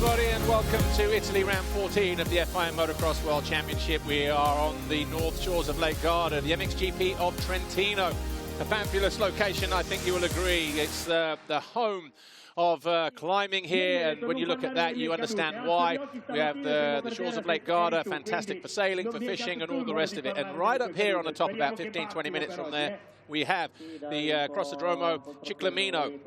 everybody, and welcome to Italy round 14 of the FIM Motocross World Championship. We are on the north shores of Lake Garda, the MXGP of Trentino. A fabulous location, I think you will agree. It's the home of climbing here, and when you look at that, you understand why. We have the shores of Lake Garda, fantastic for sailing, for fishing, and all the rest of it. And right up here on the top, about 15-20 minutes from there, we have the Crossodromo Ciclamino.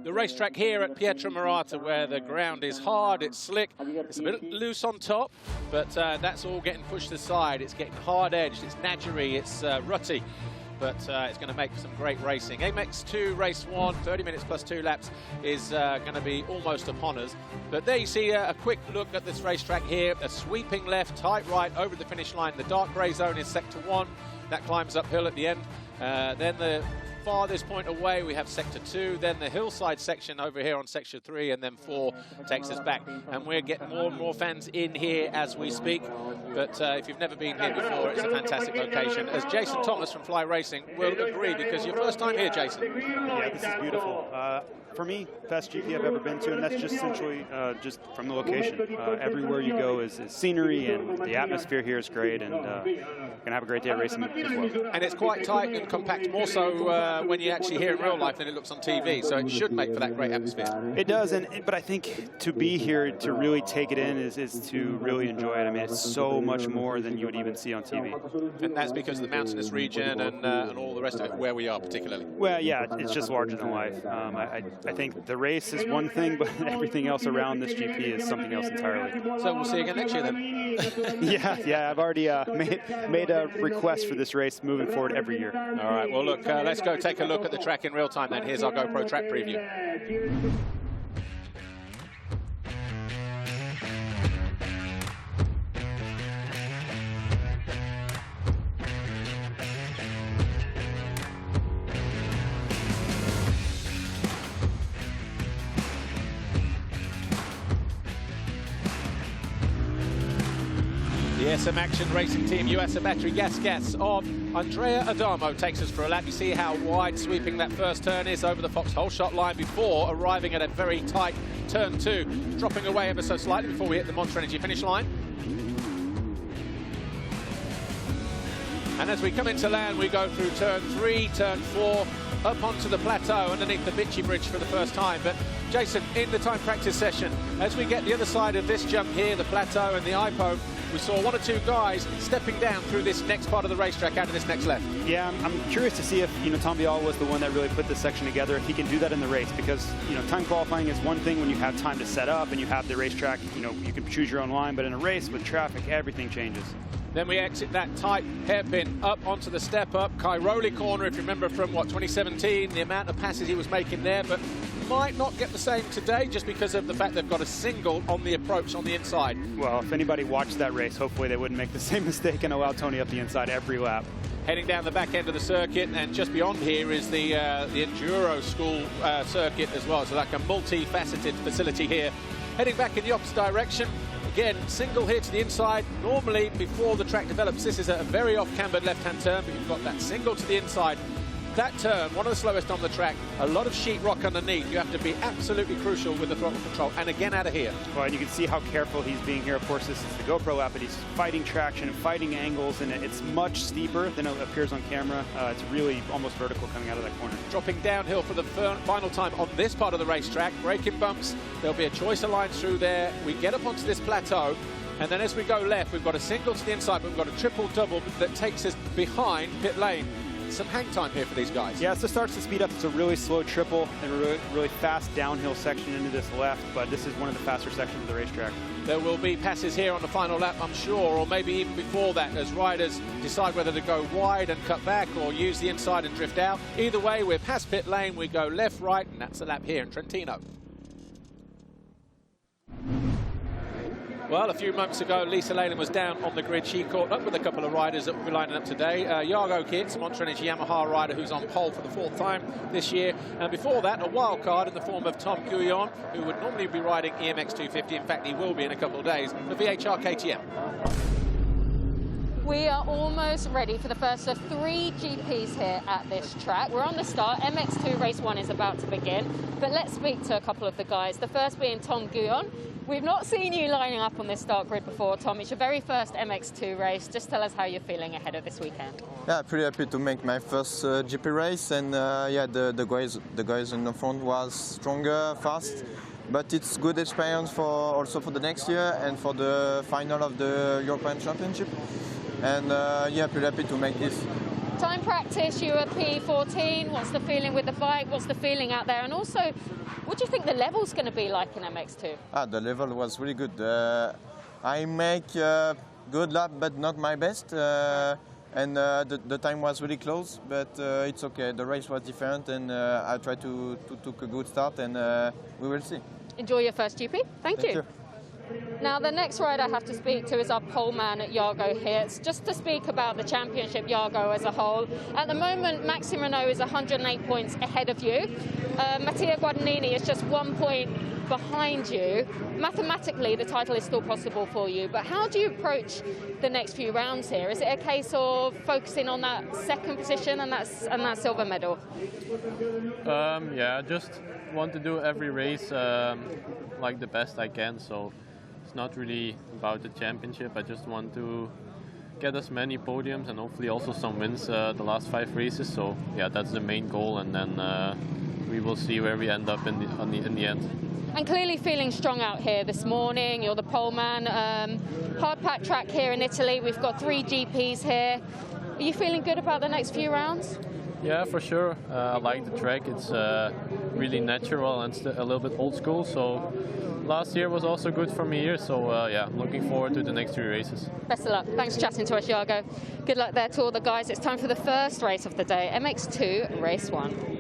The racetrack here at Pietramarata, where the ground is hard, it's slick, it's a bit loose on top, but that's all getting pushed aside. It's getting hard-edged, it's natchery, it's rutty, but it's going to make some great racing. MX2 race 1, 30 minutes plus 2 laps, is going to be almost upon us. But there you see a quick look at this racetrack here, a sweeping left, tight right over the finish line. The dark grey zone is sector 1, that climbs uphill at the end. Then the farthest point away we have sector 2, then the hillside section over here on sector 3, and then 4 takes us back. And we're getting more and more fans in here as we speak. But if you've never been here before, it's a fantastic location. As Jason Thomas from Fly Racing will agree, because your first time here, Jason. Yeah, this is beautiful. For me, best GP I've ever been to, and that's just essentially just from the location. Everywhere you go is scenery, and the atmosphere here is great, and gonna have a great day racing as well. And it's quite tight and compact, more so when you actually hear in real life than it looks on TV, so it should make for that great atmosphere. It does, but I think to be here, to really take it in, is to really enjoy it. I mean, it's so much more than you would even see on TV. And that's because of the mountainous region and all the rest of it, where we are particularly. Well, yeah, it's just larger than life. I think the race is one thing, but everything else around this GP is something else entirely. So we'll see you again next year then. yeah, I've already made a request for this race moving forward every year. All right, well look, let's go take a look at the track in real time then. Here's our GoPro track preview. The SM Action Racing Team USA Battery Gas of Andrea Adamo takes us for a lap. You see how wide sweeping that first turn is over the foxhole shot line before arriving at a very tight turn 2, dropping away ever so slightly before we hit the Monster Energy finish line. And as we come into land, we go through turn 3, turn 4, up onto the plateau underneath the Bitchy Bridge for the first time. But Jason, in the time practice session, as we get the other side of this jump here, the plateau and the iPhone, we saw 1 or 2 guys stepping down through this next part of the racetrack out of this next left. Yeah, I'm curious to see if, Tom Vialle was the one that really put this section together, if he can do that in the race, because, time qualifying is one thing when you have time to set up and you have the racetrack, you can choose your own line, but in a race with traffic, everything changes. Then we exit that tight hairpin up onto the step-up. Cairoli corner, if you remember from, 2017, the amount of passes he was making there, but might not get the same today just because of the fact they've got a single on the approach on the inside. Well, if anybody watched that race, hopefully they wouldn't make the same mistake and allow Tony up the inside every lap. Heading down the back end of the circuit, and just beyond here is the Enduro School circuit as well. So like a multi-faceted facility here. Heading back in the opposite direction. Again, single here to the inside. Normally, before the track develops, this is a very off-cambered left-hand turn, but you've got that single to the inside. That turn, one of the slowest on the track, a lot of sheetrock underneath. You have to be absolutely crucial with the throttle control, and again out of here. Well, and you can see how careful he's being here. Of course, this is the GoPro app, but he's fighting traction and fighting angles, and it's much steeper than it appears on camera. It's really almost vertical coming out of that corner. Dropping downhill for the final time on this part of the racetrack. Braking bumps, there'll be a choice of lines through there. We get up onto this plateau, and then as we go left, we've got a single to the inside, but we've got a triple-double that takes us behind pit lane. Some hang time here for these guys. Yeah, so it starts to speed up. It's a really slow triple and a really fast downhill section into this left, but this is one of the faster sections of the racetrack. There will be passes here on the final lap, I'm sure, or maybe even before that, as riders decide whether to go wide and cut back or use the inside and drift out. Either way, we're past pit lane, we go left, right, and that's the lap here in Trentino. Well, a few months ago, Lisa Leyland was down on the grid. She caught up with a couple of riders that will be lining up today. Jago Geerts, Monster Energy Yamaha rider who's on pole for the 4th time this year. And before that, a wild card in the form of Tom Guyon, who would normally be riding EMX250. In fact, he will be in a couple of days for VHR KTM. We are almost ready for the first of 3 GPs here at this track. We're on the start. MX2 race 1 is about to begin. But let's speak to a couple of the guys. The first being Tom Guyon. We've not seen you lining up on this start grid before, Tom. It's your very first MX2 race. Just tell us how you're feeling ahead of this weekend. Yeah, pretty happy to make my first GP race, and yeah, the guys in the front was stronger, fast, but it's good experience also for the next year and for the final of the European Championship. And yeah, pretty happy to make this. Time practice, you were P14. What's the feeling with the bike? What's the feeling out there? And also, what do you think the level's going to be like in MX2? The level was really good. I make good lap, but not my best. And the time was really close, but it's okay. The race was different, and I tried to take a good start, and we will see. Enjoy your first GP. Thank you. Now, the next rider I have to speak to is our pole man at Jago Geerts. Just to speak about the championship, Jago as a whole. At the moment, Maxime Renaux is 108 points ahead of you. Mattia Guadagnini is just 1 point behind you. Mathematically, the title is still possible for you, but how do you approach the next few rounds here? Is it a case of focusing on that second position and that silver medal? Yeah, I just want to do every race like the best I can, so it's not really about the championship. I just want to get as many podiums and hopefully also some wins the last 5 races. So yeah, that's the main goal, and then we will see where we end up in the end. And clearly feeling strong out here this morning. You're the pole man. Hard packed track here in Italy. We've got 3 GPs here. Are you feeling good about the next few rounds? Yeah, for sure. I like the track. It's really natural and a little bit old school. So last year was also good for me here. So yeah, looking forward to the next 3 races. Best of luck. Thanks for chatting to us, Jago. Good luck there to all the guys. It's time for the first race of the day, MX2 Race 1.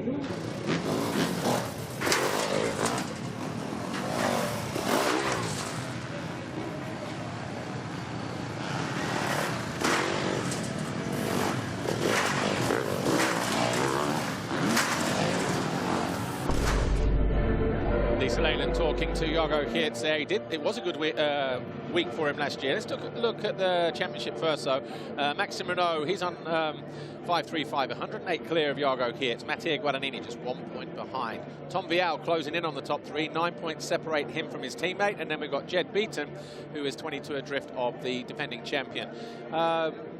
Talking to Jago Geerts there. It was a good week for him last year. Let's look at the championship first, though. Maxime Renaux, he's on 5.35, 108 clear of Jago Geerts. Mattia Guadagnini just 1 point behind. Tom Vialle closing in on the top 3. 9 points separate him from his teammate. And then we've got Jed Beaton, who is 22 adrift of the defending champion.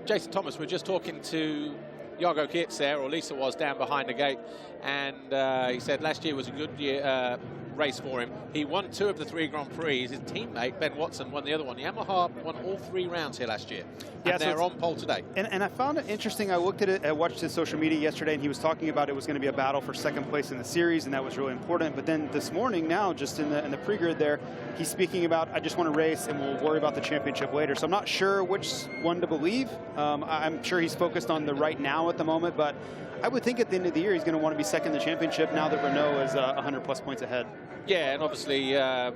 Jason Thomas, we're just talking to Jago Geerts there, or Lisa was, down behind the gate, and he said last year was a good year, race for him. He won 2 of the 3 Grand Prix. His teammate, Ben Watson, won the other one. Yamaha won all 3 rounds here last year. And yeah, they're on pole today. And I found it interesting. I looked at it, I watched his social media yesterday, and he was talking about it was going to be a battle for 2nd place in the series, and that was really important. But then this morning, now, just in the pre-grid there, he's speaking about, I just want to race, and we'll worry about the championship later. So I'm not sure which one to believe. I'm sure he's focused on the right now at the moment, but I would think at the end of the year he's going to want to be 2nd in the championship now that Renaux is 100+ points ahead. Yeah, and obviously,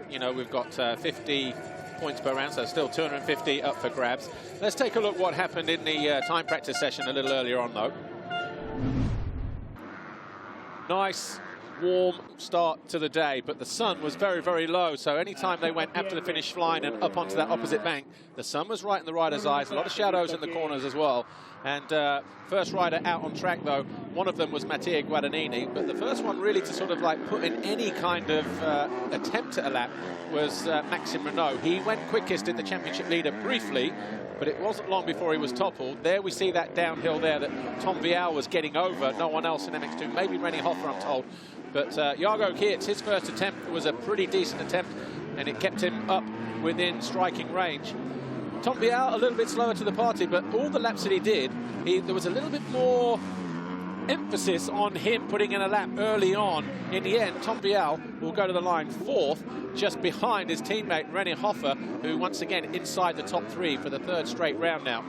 you know, we've got 50 points per round, so still 250 up for grabs. Let's take a look what happened in the time practice session a little earlier on, though. Nice, warm start to the day, but the sun was very, very low, so anytime they went after the finish line and up onto that opposite bank, the sun was right in the rider's eyes, a lot of shadows in the corners as well. And first rider out on track, though, one of them was Mattia Guadagnini, but the first one really to sort of like put in any kind of attempt at a lap was Maxime Renaux. He went quickest in the championship leader briefly, but it wasn't long before he was toppled. There we see that downhill there that Tom Vialle was getting over, no one else in MX2, maybe Rennie Hoffer, I'm told. But Jago Geerts, his first attempt was a pretty decent attempt, and it kept him up within striking range. Tom Vialle a little bit slower to the party, but all the laps that he did, there was a little bit more emphasis on him putting in a lap early on. In the end, Tom Vialle will go to the line 4th, just behind his teammate Rennie Hoffer, who once again inside the top 3 for the 3rd straight round now.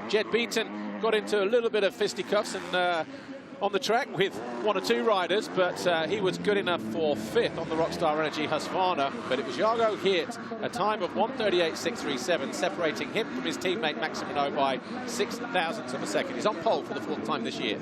Jed Beaton got into a little bit of fisticuffs and on the track with 1 or 2 riders, but he was good enough for 5th on the Rockstar Energy Husqvarna. But it was Jago Geerts, a time of 1:38.637, separating him from his teammate Maxime Renaux by 6 thousandths of a second. He's on pole for the 4th time this year.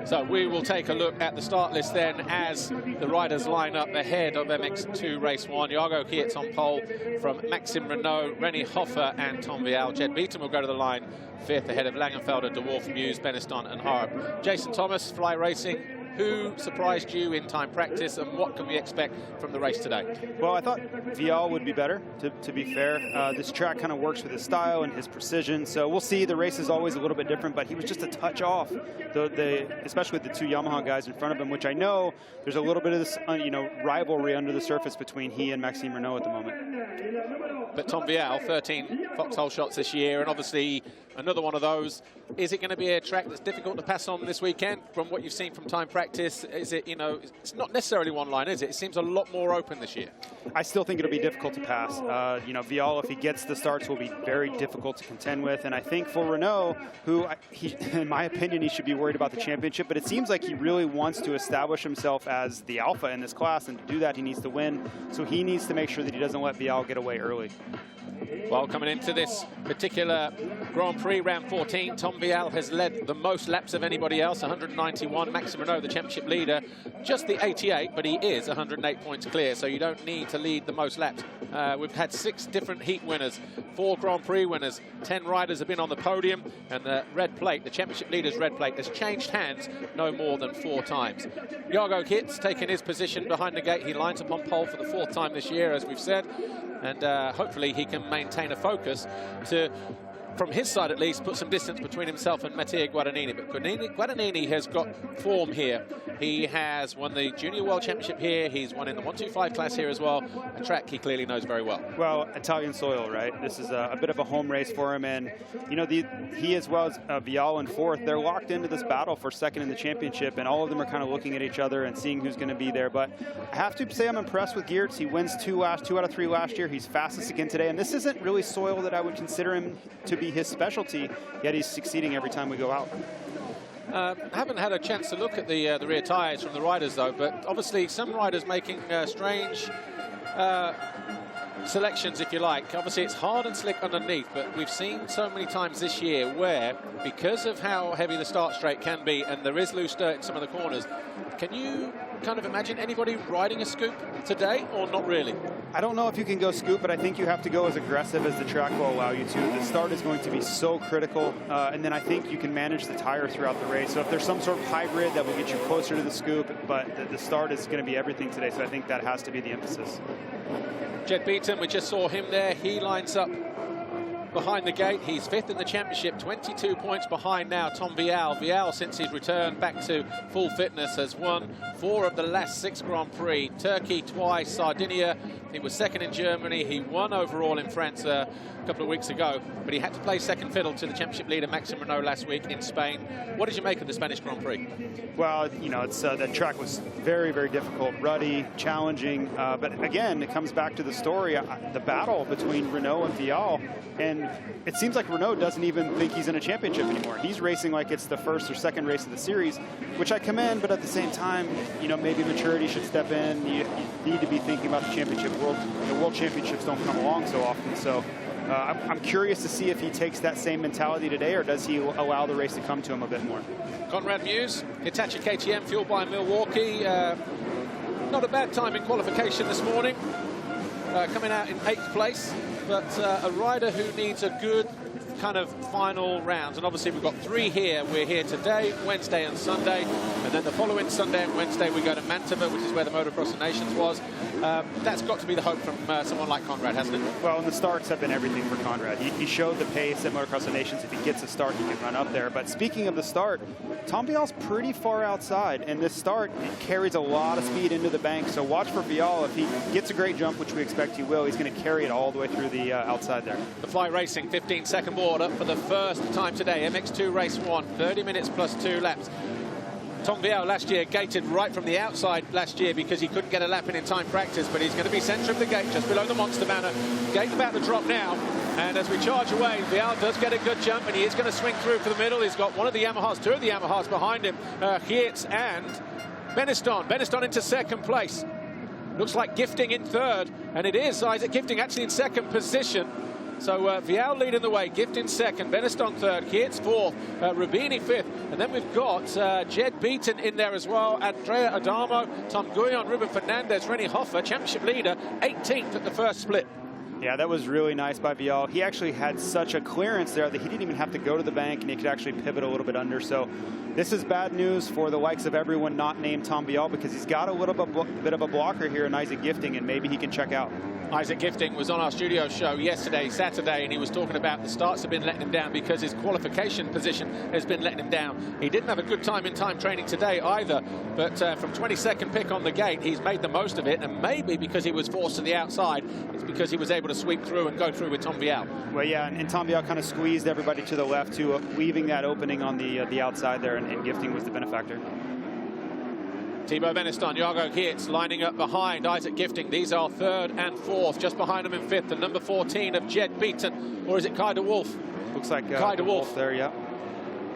So we will take a look at the start list then as the riders line up ahead of MX2 Race 1. Jago Geerts on pole from Maxime Renaux, Rennie Hoffer and Tom Vialle. Jed Beaton will go to the line 5th ahead of Langenfelder, De Wolf, Muse, Benistant and Harp. Jason Thomas, Fly Racing, who surprised you in time practice, and what can we expect from the race today? Well, I thought Vialle would be better, to be fair. This track kind of works with his style and his precision, so we'll see. The race is always a little bit different, but he was just a touch off, especially with the two Yamaha guys in front of him, which I know there's a little bit of this rivalry under the surface between he and Maxime Renaux at the moment. But Tom Vialle, 13 foxhole shots this year, and obviously another one of those. Is it going to be a track that's difficult to pass on this weekend from what you've seen from time practice? Is it, it's not necessarily one line, is it? It seems a lot more open this year. I still think it'll be difficult to pass. Vialle, if he gets the starts, will be very difficult to contend with. And I think for Renaux, who, in my opinion, he should be worried about the championship, but it seems like he really wants to establish himself as the alpha in this class, and to do that, he needs to win. So he needs to make sure that he doesn't let Vialle get away early. Well, coming into this particular Grand Prix, round 14, Tom Vialle has led the most laps of anybody else, 191. Maxime Renaux, the championship leader, just the 88, but he is 108 points clear, so you don't need to lead the most laps. We've had 6 different heat winners, 4 Grand Prix winners, 10 riders have been on the podium, and the red plate, the championship leader's red plate, has changed hands no more than 4 times. Jago Geerts taking his position behind the gate. He lines up on pole for the 4th time this year, as we've said, and hopefully he can maintain a focus to, from his side at least, put some distance between himself and Matteo Guadagnini. But Guadagnini has got form here. He has won the Junior World Championship here. He's won in the 125 class here as well, a track he clearly knows very well. Well, Italian soil, right? This is a bit of a home race for him, and he as well as Vialle in 4th, they're locked into this battle for 2nd in the championship, and all of them are kind of looking at each other and seeing who's going to be there. But I have to say I'm impressed with Geerts. He wins 2 out of 3 last year. He's fastest again today, and this isn't really soil that I would consider him to be his specialty, yet he's succeeding every time we go out. I haven't had a chance to look at the rear tyres from the riders, though, but obviously some riders making strange selections, if you like. Obviously, it's hard and slick underneath, but we've seen so many times this year where, because of how heavy the start straight can be, and there is loose dirt in some of the corners, can you kind of imagine anybody riding a scoop today, or not really? I don't know if you can go scoop, but I think you have to go as aggressive as the track will allow you to. The start is going to be so critical, and then I think you can manage the tire throughout the race. So if there's some sort of hybrid that will get you closer to the scoop, but the start is going to be everything today, so I think that has to be the emphasis. Jed Beaton, we just saw him there. He lines up behind the gate. He's 5th in the championship, 22 points behind now Tom Vialle. Vialle, since he's returned back to full fitness, has won 4 of the last 6 Grand Prix. Turkey twice, Sardinia. He was 2nd in Germany. He won overall in France a couple of weeks ago, but he had to play second fiddle to the championship leader Maxime Renaux last week in Spain. What did you make of the Spanish Grand Prix? Well, it's that track was very, very difficult, ruddy, challenging, but again, it comes back to the story, the battle between Renaux and Vialle, and it seems like Renaux doesn't even think he's in a championship anymore. He's racing like it's the 1st or 2nd race of the series, which I commend, but at the same time, maybe maturity should step in. You need to be thinking about the championship. The world championships don't come along so often, so I'm curious to see if he takes that same mentality today, or does he allow the race to come to him a bit more. Conrad Muse, Hitachi KTM, fueled by Milwaukee. Not a bad time in qualification this morning, coming out in 8th place, but a rider who needs a good kind of final rounds. And obviously we've got 3 here. We're here today, Wednesday and Sunday, and then the following Sunday and Wednesday we go to Mantova, which is where the Motocross of Nations was. That's got to be the hope from someone like Conrad, hasn't it? Well, and the starts have been everything for Conrad. He showed the pace at Motocross of Nations. If he gets a start, he can run up there. But speaking of the start, Tom Vialle's pretty far outside, and this start carries a lot of speed into the bank. So watch for Vialle. If he gets a great jump, which we expect he will, he's going to carry it all the way through the outside there. The Fly Racing 15-second board up for the first time today. MX2 race 1, 30 minutes plus 2 laps. Tom Vialle last year gated right from the outside last year because he couldn't get a lap in time practice, but he's going to be centre of the gate just below the monster banner. Gate about to drop now, and as we charge away, Vialle does get a good jump, and he is going to swing through for the middle. He's got one of the Yamahas, 2 of the Yamahas behind him, Geerts and Benistant. Benistant into 2nd place. Looks like Gifting in 3rd, and it is Isaac Gifting actually in 2nd position. So Vialle leading the way, Gifting 2nd, Benistant 3rd, Geerts 4th, Rubini 5th, and then we've got Jed Beaton in there as well, Andrea Adamo, Tom Guyon, Ruben Fernandez, Rennie Hoffer, championship leader, 18th at the first split. Yeah, that was really nice by Vialle. He actually had such a clearance there that he didn't even have to go to the bank, and he could actually pivot a little bit under. So this is bad news for the likes of everyone not named Tom Vialle, because he's got a little bit of a blocker here in Isaac Gifting, and maybe he can check out. Isaac Gifting was on our studio show yesterday, Saturday, and he was talking about the starts have been letting him down because his qualification position has been letting him down. He didn't have a good time in time training today either, but from 22nd pick on the gate, he's made the most of it, and maybe because he was forced to the outside, it's because he was able to sweep through and go through with Tom Vialle. Well, yeah, and Tom Vialle kind of squeezed everybody to the left, too, leaving that opening on the outside there, and Gifting was the benefactor. Thibaut Benistant, Jago Geerts lining up behind Isaac Gifting. These are third and fourth. Just behind them in fifth, the number 14 of Jed Beaton. Or is it Kai de Wolf? Looks like Kai de Wolf there, yeah.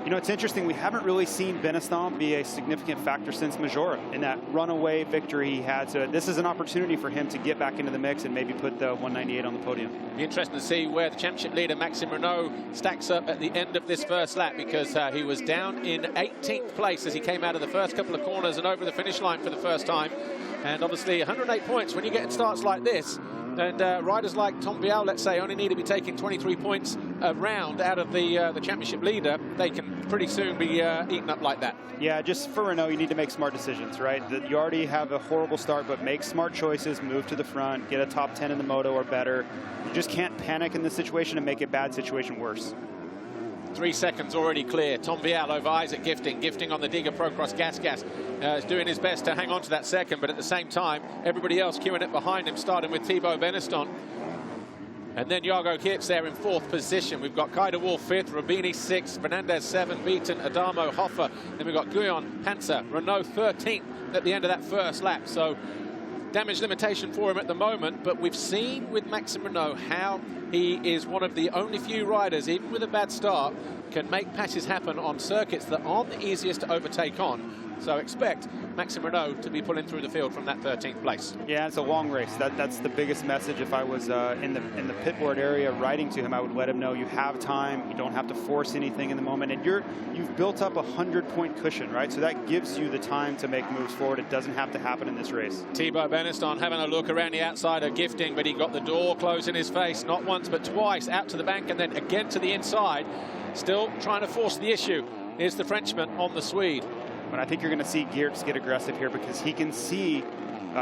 You know, it's interesting. We haven't really seen Benistant be a significant factor since Majora in that runaway victory he had. So this is an opportunity for him to get back into the mix and maybe put the 198 on the podium. Be interesting to see where the championship leader Maxime Renaux stacks up at the end of this first lap, because he was down in 18th place as he came out of the first couple of corners and over the finish line for the first time. And obviously 108 points when you get in starts like this. And riders like Tom Vialle, let's say, only need to be taking 23 points a round out of the championship leader. They can pretty soon be eaten up like that. Yeah, just for Renaux, you need to make smart decisions, right? You already have a horrible start, but make smart choices, move to the front, get a top 10 in the moto or better. You just can't panic in this situation and make a bad situation worse. 3 seconds already clear. Tom Vialle over Isaac Gifting. Gifting on the Digger Procross Gas is doing his best to hang on to that second, but at the same time, everybody else queuing it behind him, starting with Thibaut Benistant. And then Jago Geerts there in fourth position. We've got Kai de Wolf fifth, Rubini sixth, Fernandez seventh, Beaton, Adamo, Hoffer. Then we've got Guyon, Panzer, Renaux 13th at the end of that first lap. So damage limitation for him at the moment, but we've seen with Maxime Renaux how he is one of the only few riders, even with a bad start, can make passes happen on circuits that aren't the easiest to overtake on. So expect Maxime Renaux to be pulling through the field from that 13th place. Yeah, it's a long race. That's the biggest message. If I was in the pit board area writing to him, I would let him know you have time, you don't have to force anything in the moment, and you've built up a 100-point cushion, right? So that gives you the time to make moves forward. It doesn't have to happen in this race. Thibaut Benistant having a look around the outside of Gifting, but he got the door closed in his face, not once but twice, out to the bank and then again to the inside. Still trying to force the issue. Here's the Frenchman on the Swede. But I think you're going to see Geerts get aggressive here, because he can see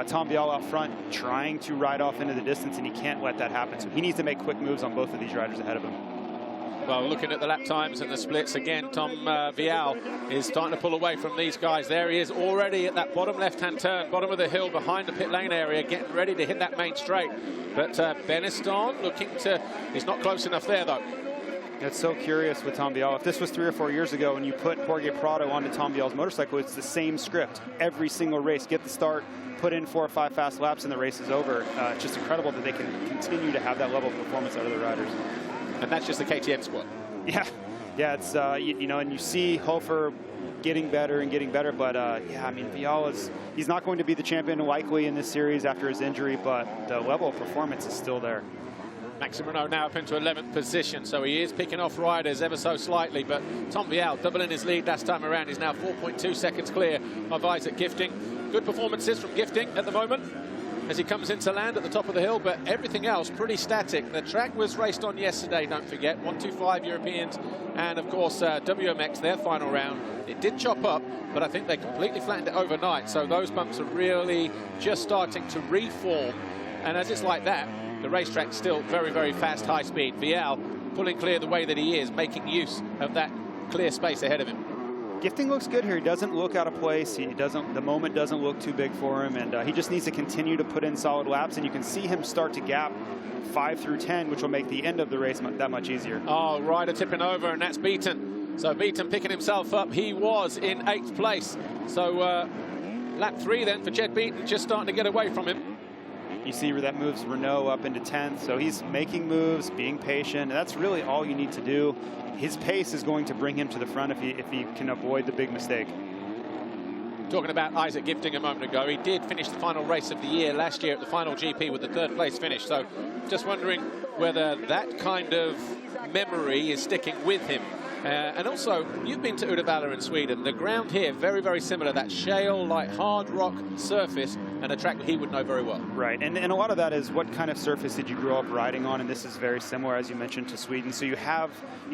Tom Vialle out front trying to ride off into the distance, and he can't let that happen. So he needs to make quick moves on both of these riders ahead of him. Well, looking at the lap times and the splits again, Tom Vialle is starting to pull away from these guys. There he is already at that bottom left-hand turn, bottom of the hill behind the pit lane area, getting ready to hit that main straight. But Benistant looking to, he's not close enough there though. It's so curious with Tom Vialle. If this was 3 or 4 years ago and you put Jorge Prado onto Tom Vialle's motorcycle, it's the same script. Every single race, get the start, put in 4 or 5 fast laps, and the race is over. It's just incredible that they can continue to have that level of performance out of the riders. And that's just the KTM squad. Yeah, it's, you know, and you see Hofer getting better and getting better, but yeah, I mean, Vialle he's not going to be the champion likely in this series after his injury, but the level of performance is still there. Maxime Renaux now up into 11th position, so he is picking off riders ever so slightly, but Tom Vialle doubling his lead last time around. He's now 4.2 seconds clear of Isaac Gifting. Good performances from Gifting at the moment as he comes into land at the top of the hill, but everything else pretty static. The track was raced on yesterday, don't forget, 125 Europeans, and of course WMX, their final round. It did chop up, but I think they completely flattened it overnight, so those bumps are really just starting to reform, and as it's like that, the racetrack's still very, very fast, high speed. Vialle pulling clear the way that he is, making use of that clear space ahead of him. Gifting looks good here. He doesn't look out of place. The moment doesn't look too big for him, and he just needs to continue to put in solid laps, and you can see him start to gap 5 through 10, which will make the end of the race that much easier. Oh, rider tipping over, and that's Beaton. So Beaton picking himself up. He was in 8th place. So lap 3 then for Jed Beaton, just starting to get away from him. You see where that moves Renaux up into 10th, so he's making moves, being patient, and that's really all you need to do. His pace is going to bring him to the front if he can avoid the big mistake. Talking about Isaac Gifting a moment ago, he did finish the final race of the year last year at the final GP with the 3rd place finish, so just wondering whether that kind of memory is sticking with him. And also, you've been to Uddevalla in Sweden. The ground here, very, very similar. That shale, like hard rock surface, and a track that he would know very well. Right, and a lot of that is what kind of surface did you grow up riding on, and this is very similar, as you mentioned, to Sweden. So you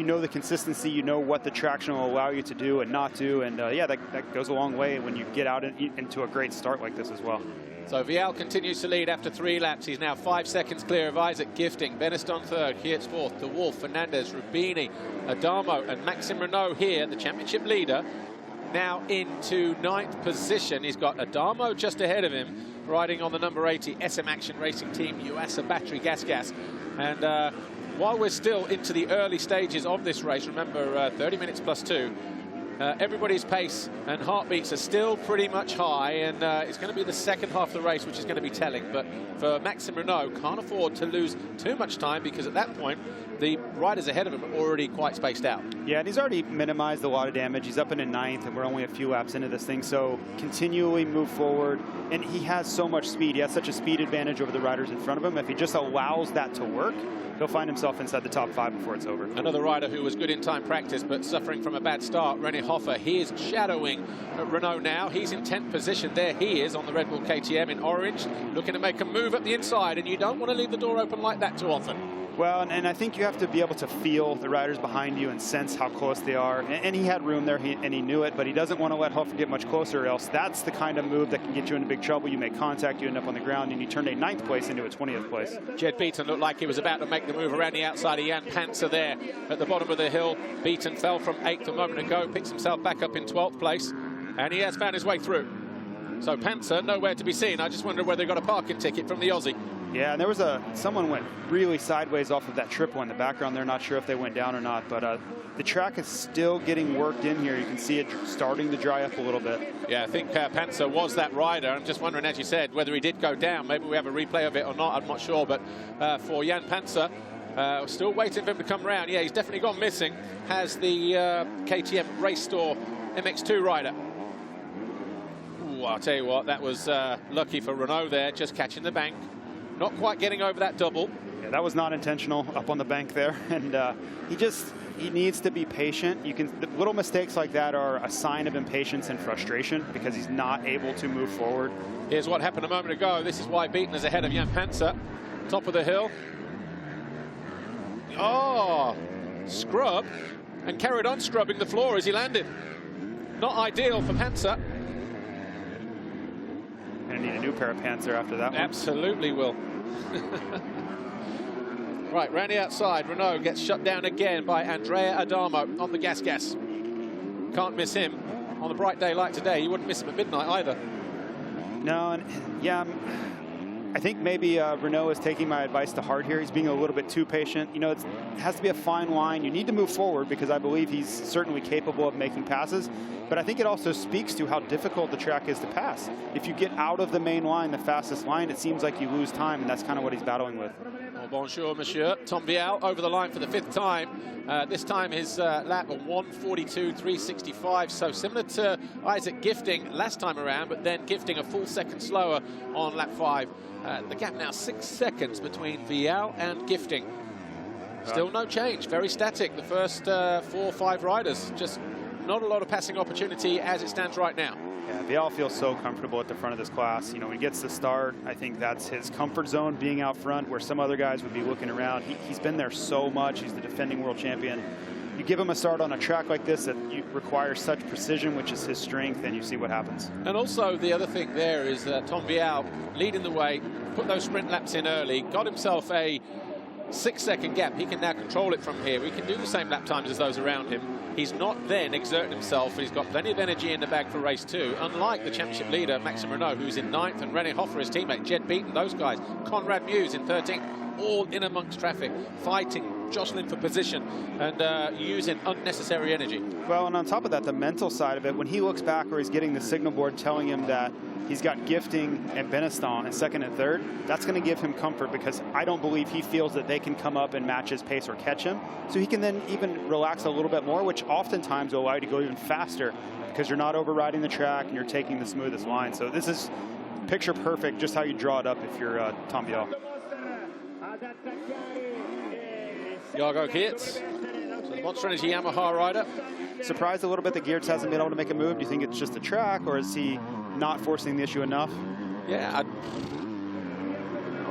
know the consistency, you know what the traction will allow you to do and not do, and yeah, that goes a long way when you get out into a great start like this as well. So Vialle continues to lead after 3 laps. He's now 5 seconds clear of Isaac Gifting. Benistant third, Geerts fourth, De Wolf, Fernandez, Rubini, Adamo, and Maxime Renaux here, the championship leader, now into 9th position. He's got Adamo just ahead of him, riding on the number 80 SM Action Racing Team USA Battery Gas. And while we're still into the early stages of this race, remember 30 minutes plus 2, everybody's pace and heartbeats are still pretty much high, and it's going to be the second half of the race which is going to be telling. But for Maxime Renaux, can't afford to lose too much time, because at that point the riders ahead of him are already quite spaced out. Yeah, and he's already minimized a lot of damage. He's up in a 9th, and we're only a few laps into this thing, so continually move forward. And he has so much speed. He has such a speed advantage over the riders in front of him. If he just allows that to work, he'll find himself inside the top 5 before it's over. Another rider who was good in time practice but suffering from a bad start, René Hoffer. He is shadowing Renaux now. He's in 10th position. There he is on the Red Bull KTM in orange, looking to make a move up the inside, and you don't want to leave the door open like that too often. Well, and I think you have to be able to feel the riders behind you and sense how close they are. And he had room there, and he knew it, but he doesn't want to let Hoffer get much closer, or else that's the kind of move that can get you into big trouble. You make contact, you end up on the ground, and you turn a 9th place into a 20th place. Jed Beaton looked like he was about to make the move around the outside of Jan Panzer there at the bottom of the hill. Beaton fell from 8th a moment ago, picks himself back up in 12th place, and he has found his way through. So Panzer, nowhere to be seen. I just wonder whether he got a parking ticket from the Aussie. Yeah, and there was someone went really sideways off of that triple in the background there. Not sure if they went down or not, but the track is still getting worked in here. You can see it starting to dry up a little bit. Yeah, I think Panzer was that rider. I'm just wondering, as you said, whether he did go down. Maybe we have a replay of it or not. I'm not sure, but for Jan Panzer, still waiting for him to come round. Yeah, he's definitely gone missing. Has the KTM Race Store MX2 rider. Ooh, I'll tell you what, that was lucky for Renaux there, just catching the bank. Not quite getting over that double. Yeah, that was not intentional up on the bank there. And he needs to be patient. Little mistakes like that are a sign of impatience and frustration, because he's not able to move forward. Here's what happened a moment ago. This is why Beaton is ahead of Jan Panzer. Top of the hill. Oh, scrub, and carried on scrubbing the floor as he landed. Not ideal for Panzer. Gonna need a new pair of pants there after that one. Absolutely will. Right, round the outside, Renaux gets shut down again by Andrea Adamo on the gas. Can't miss him. On a bright day like today, you wouldn't miss him at midnight either. No, and yeah, I think maybe Renaux is taking my advice to heart here. He's being a little bit too patient. You know, it has to be a fine line. You need to move forward, because I believe he's certainly capable of making passes. But I think it also speaks to how difficult the track is to pass. If you get out of the main line, the fastest line, it seems like you lose time, and that's kind of what he's battling with. Well, bonjour, monsieur. Tom Vialle over the line for the 5th time. This time his lap of 1:42.365. So similar to Isaac Gifting last time around, but then Gifting a full second slower on lap 5. The gap now 6 seconds between Vialle and Gifting. Still no change, very static. The first 4 or 5 riders, just not a lot of passing opportunity as it stands right now. Yeah, Vialle feels so comfortable at the front of this class. You know, when he gets to start, I think that's his comfort zone, being out front, where some other guys would be looking around. He's been there so much. He's the defending world champion. You give him a start on a track like this that requires such precision, which is his strength, and you see what happens. And also the other thing there is Tom Vialle leading the way, put those sprint laps in early, got himself a 6-second gap. He can now control it from here. He can do the same lap times as those around him. He's not then exerting himself, and he's got plenty of energy in the bag for race 2, unlike the championship leader, Maxime Renaux, who's in 9th, and René Hoffer, his teammate, Jed Beaton, those guys, Conrad Muse in 13th, all in amongst traffic, fighting, jostling for position, and using unnecessary energy. Well, and on top of that, the mental side of it, when he looks back where he's getting the signal board telling him that he's got Gifting and Benistant in 2nd and 3rd, that's going to give him comfort, because I don't believe he feels that they can come up and match his pace or catch him. So he can then even relax a little bit more, which oftentimes will allow you to go even faster, because you're not overriding the track and you're taking the smoothest line. So this is picture perfect, just how you draw it up if you're Tom Vialle. Jago Geerts, so the Monster Energy Yamaha rider. Surprised a little bit that Geerts hasn't been able to make a move. Do you think it's just the track, or is he not forcing the issue enough? Yeah,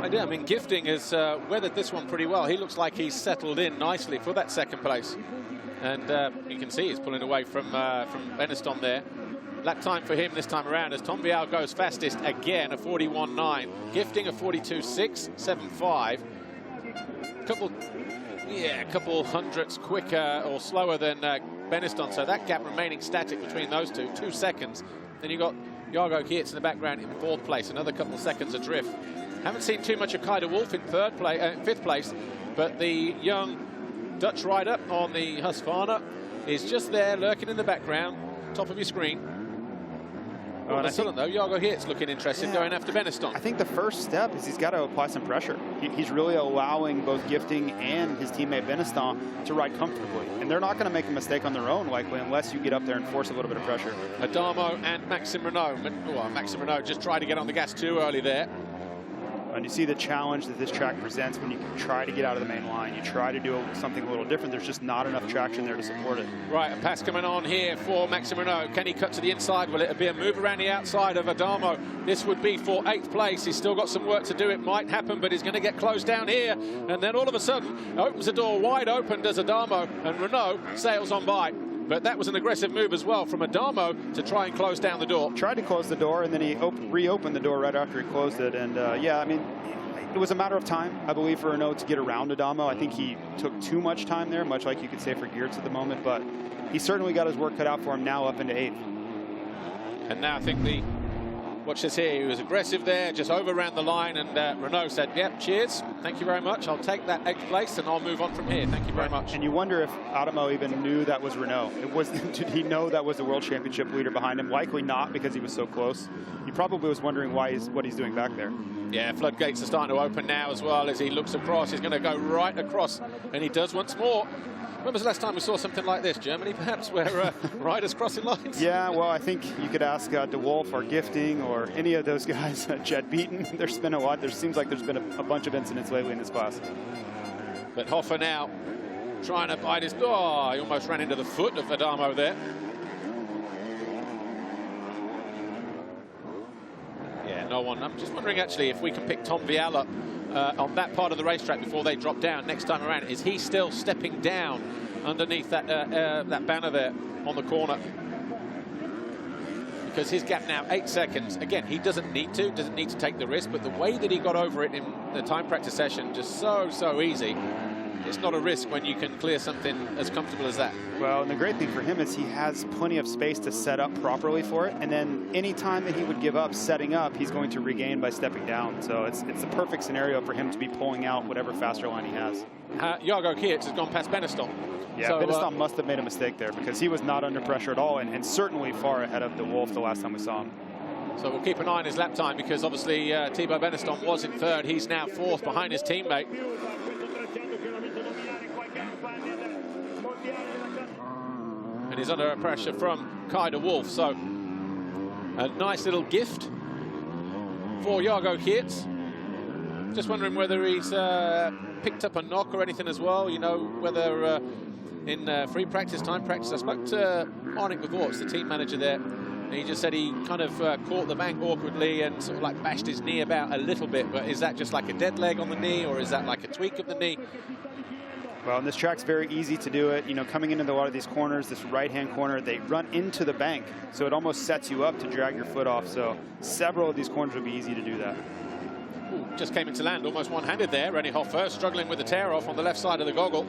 I mean, Gifting has weathered this one pretty well. He looks like he's settled in nicely for that second place. And you can see he's pulling away from Benistant there. Lap time for him this time around as Tom Vialle goes fastest again, a 41.9. Gifting a 42.6, 7.5. Couple hundredths quicker or slower than Benistant. So that gap remaining static between those two, 2 seconds. Then you got Jago Geerts in the background in 4th place, another couple of seconds adrift. Haven't seen too much of Kai de Wolf in 5th place, but the young Dutch rider on the Husqvarna is just there, lurking in the background, top of your screen. All of a sudden, though, Jago Geerts looking interested, going after Benistant. I think the first step is he's got to apply some pressure. He's really allowing both Gifting and his teammate Benistant to ride comfortably. And they're not going to make a mistake on their own, likely, unless you get up there and force a little bit of pressure. Adamo and Maxime Renaux. Well, Maxime Renaux just tried to get on the gas too early there. And you see the challenge that this track presents when you try to get out of the main line. You try to do something a little different. There's just not enough traction there to support it. Right, a pass coming on here for Maxime Renaux. Can he cut to the inside? Will it be a move around the outside of Adamo? This would be for 8th place. He's still got some work to do. It might happen, but he's going to get closed down here. And then all of a sudden, opens the door wide open, does Adamo, and Renaux sails on by. But that was an aggressive move as well from Adamo to try and close down the door. Tried to close the door, and then he reopened the door right after he closed it. And yeah, I mean, it was a matter of time, I believe, for Renaux to get around Adamo. I think he took too much time there, much like you could say for Geerts at the moment. But he certainly got his work cut out for him now up into 8th. And now I think watch this here, he was aggressive there, just overran the line, and Renaux said, yep, cheers, thank you very much, I'll take that 8th place and I'll move on from here, thank you very much. And you wonder if Adamo even knew that was Renaux. Did he know that was the World Championship leader behind him? Likely not, because he was so close. He probably was wondering what he's doing back there. Yeah, floodgates are starting to open now as well as he looks across. He's going to go right across, and he does once more. When was the last time we saw something like this? Germany, perhaps, where riders crossing lines? Yeah, well, I think you could ask de Wolf or Gifting or any of those guys. Jet Beaton, there's been a lot. There seems like there's been a bunch of incidents lately in this class. But Hoffa now trying to bite his... Oh, he almost ran into the foot of Adamo there. Yeah, no one. I'm just wondering, actually, if we can pick Tom Vialle up on that part of the racetrack before they drop down next time around. Is he still stepping down underneath that banner there on the corner? Because his gap now 8 seconds. Again, he doesn't need to take the risk, but the way that he got over it in the time practice session, just so easy. It's not a risk when you can clear something as comfortable as that. Well, and the great thing for him is he has plenty of space to set up properly for it, and then any time that he would give up setting up, he's going to regain by stepping down. So it's the perfect scenario for him to be pulling out whatever faster line he has. Jago Geerts has gone past Benistant. Yeah, so, Benistant must have made a mistake there because he was not under pressure at all, and certainly far ahead of de Wolf the last time we saw him. So we'll keep an eye on his lap time because obviously Thibaut Benistant was in 3rd. He's now 4th behind his teammate. And he's under pressure from Kai de Wolf. So a nice little gift for Jago Geerts. Just wondering whether he's picked up a knock or anything as well. You know, whether in free practice, time practice. I spoke to Arnik Bevorts, the team manager there. And he just said he kind of caught the bank awkwardly and sort of like bashed his knee about a little bit. But is that just like a dead leg on the knee, or is that like a tweak of the knee? Well, and this track's very easy to do it. You know, coming into a lot of these corners, this right-hand corner, they run into the bank. So it almost sets you up to drag your foot off. So several of these corners would be easy to do that. Ooh, just came into land almost one-handed there. Rennie Hoffa struggling with the tear-off on the left side of the goggle.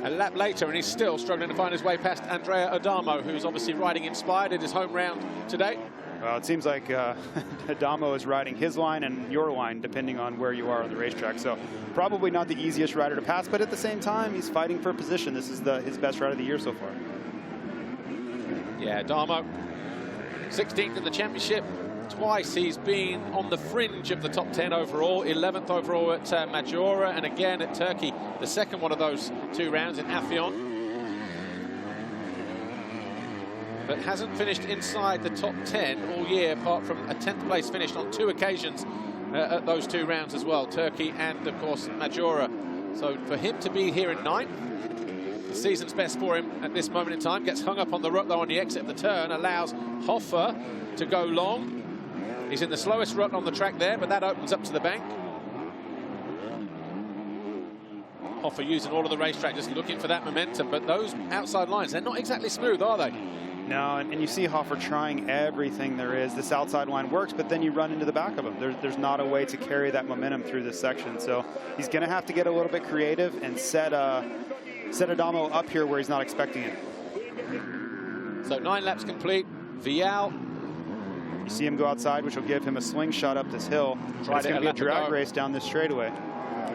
A lap later, and he's still struggling to find his way past Andrea Adamo, who's obviously riding inspired in his home round today. Well, it seems like Adamo is riding his line and your line, depending on where you are on the racetrack. So probably not the easiest rider to pass, but at the same time, he's fighting for a position. This is his best ride of the year so far. Yeah, Adamo, 16th in the championship. Twice he's been on the fringe of the top 10 overall, 11th overall at Majora, and again at Turkey, the second one of those 2 rounds in Afyon. But hasn't finished inside the top 10 all year, apart from a 10th place finish on 2 occasions at those 2 rounds as well, Turkey and, of course, Majora. So for him to be here in 9th, the season's best for him at this moment in time. Gets hung up on the rut, though, on the exit of the turn, allows Hoffa to go long. He's in the slowest rut on the track there, but that opens up to the bank. Hoffa using all of the racetrack, just looking for that momentum, but those outside lines, they're not exactly smooth, are they? No, and you see Hoffa trying everything there is. This outside line works, but then you run into the back of him. There's not a way to carry that momentum through this section. So he's going to have to get a little bit creative and set Adamo up here where he's not expecting it. So 9 laps complete. Vialle. You see him go outside, which will give him a slingshot up this hill. It's going to be a drag race down this straightaway.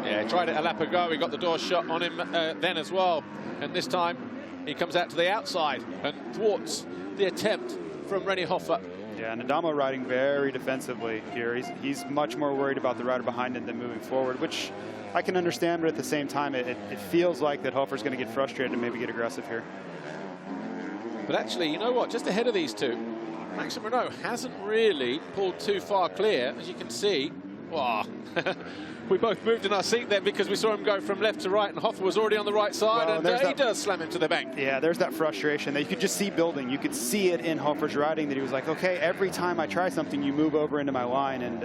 Yeah, he tried it a lap ago. He got the door shut on him then as well. And this time he comes out to the outside and thwarts the attempt from Rennie Hoffa. Yeah, and Adamo riding very defensively here. He's much more worried about the rider behind him than moving forward, which I can understand, but at the same time, it feels like that Hoffa's going to get frustrated and maybe get aggressive here. But actually, you know what? Just ahead of these two, Maxime Renaux hasn't really pulled too far clear, as you can see. Oh, we both moved in our seat there because we saw him go from left to right, and Hoffa was already on the right side, and he does slam him to the bank. Yeah, there's that frustration that you could just see building. You could see it in Hoffa's riding that he was like, okay, every time I try something, you move over into my line, and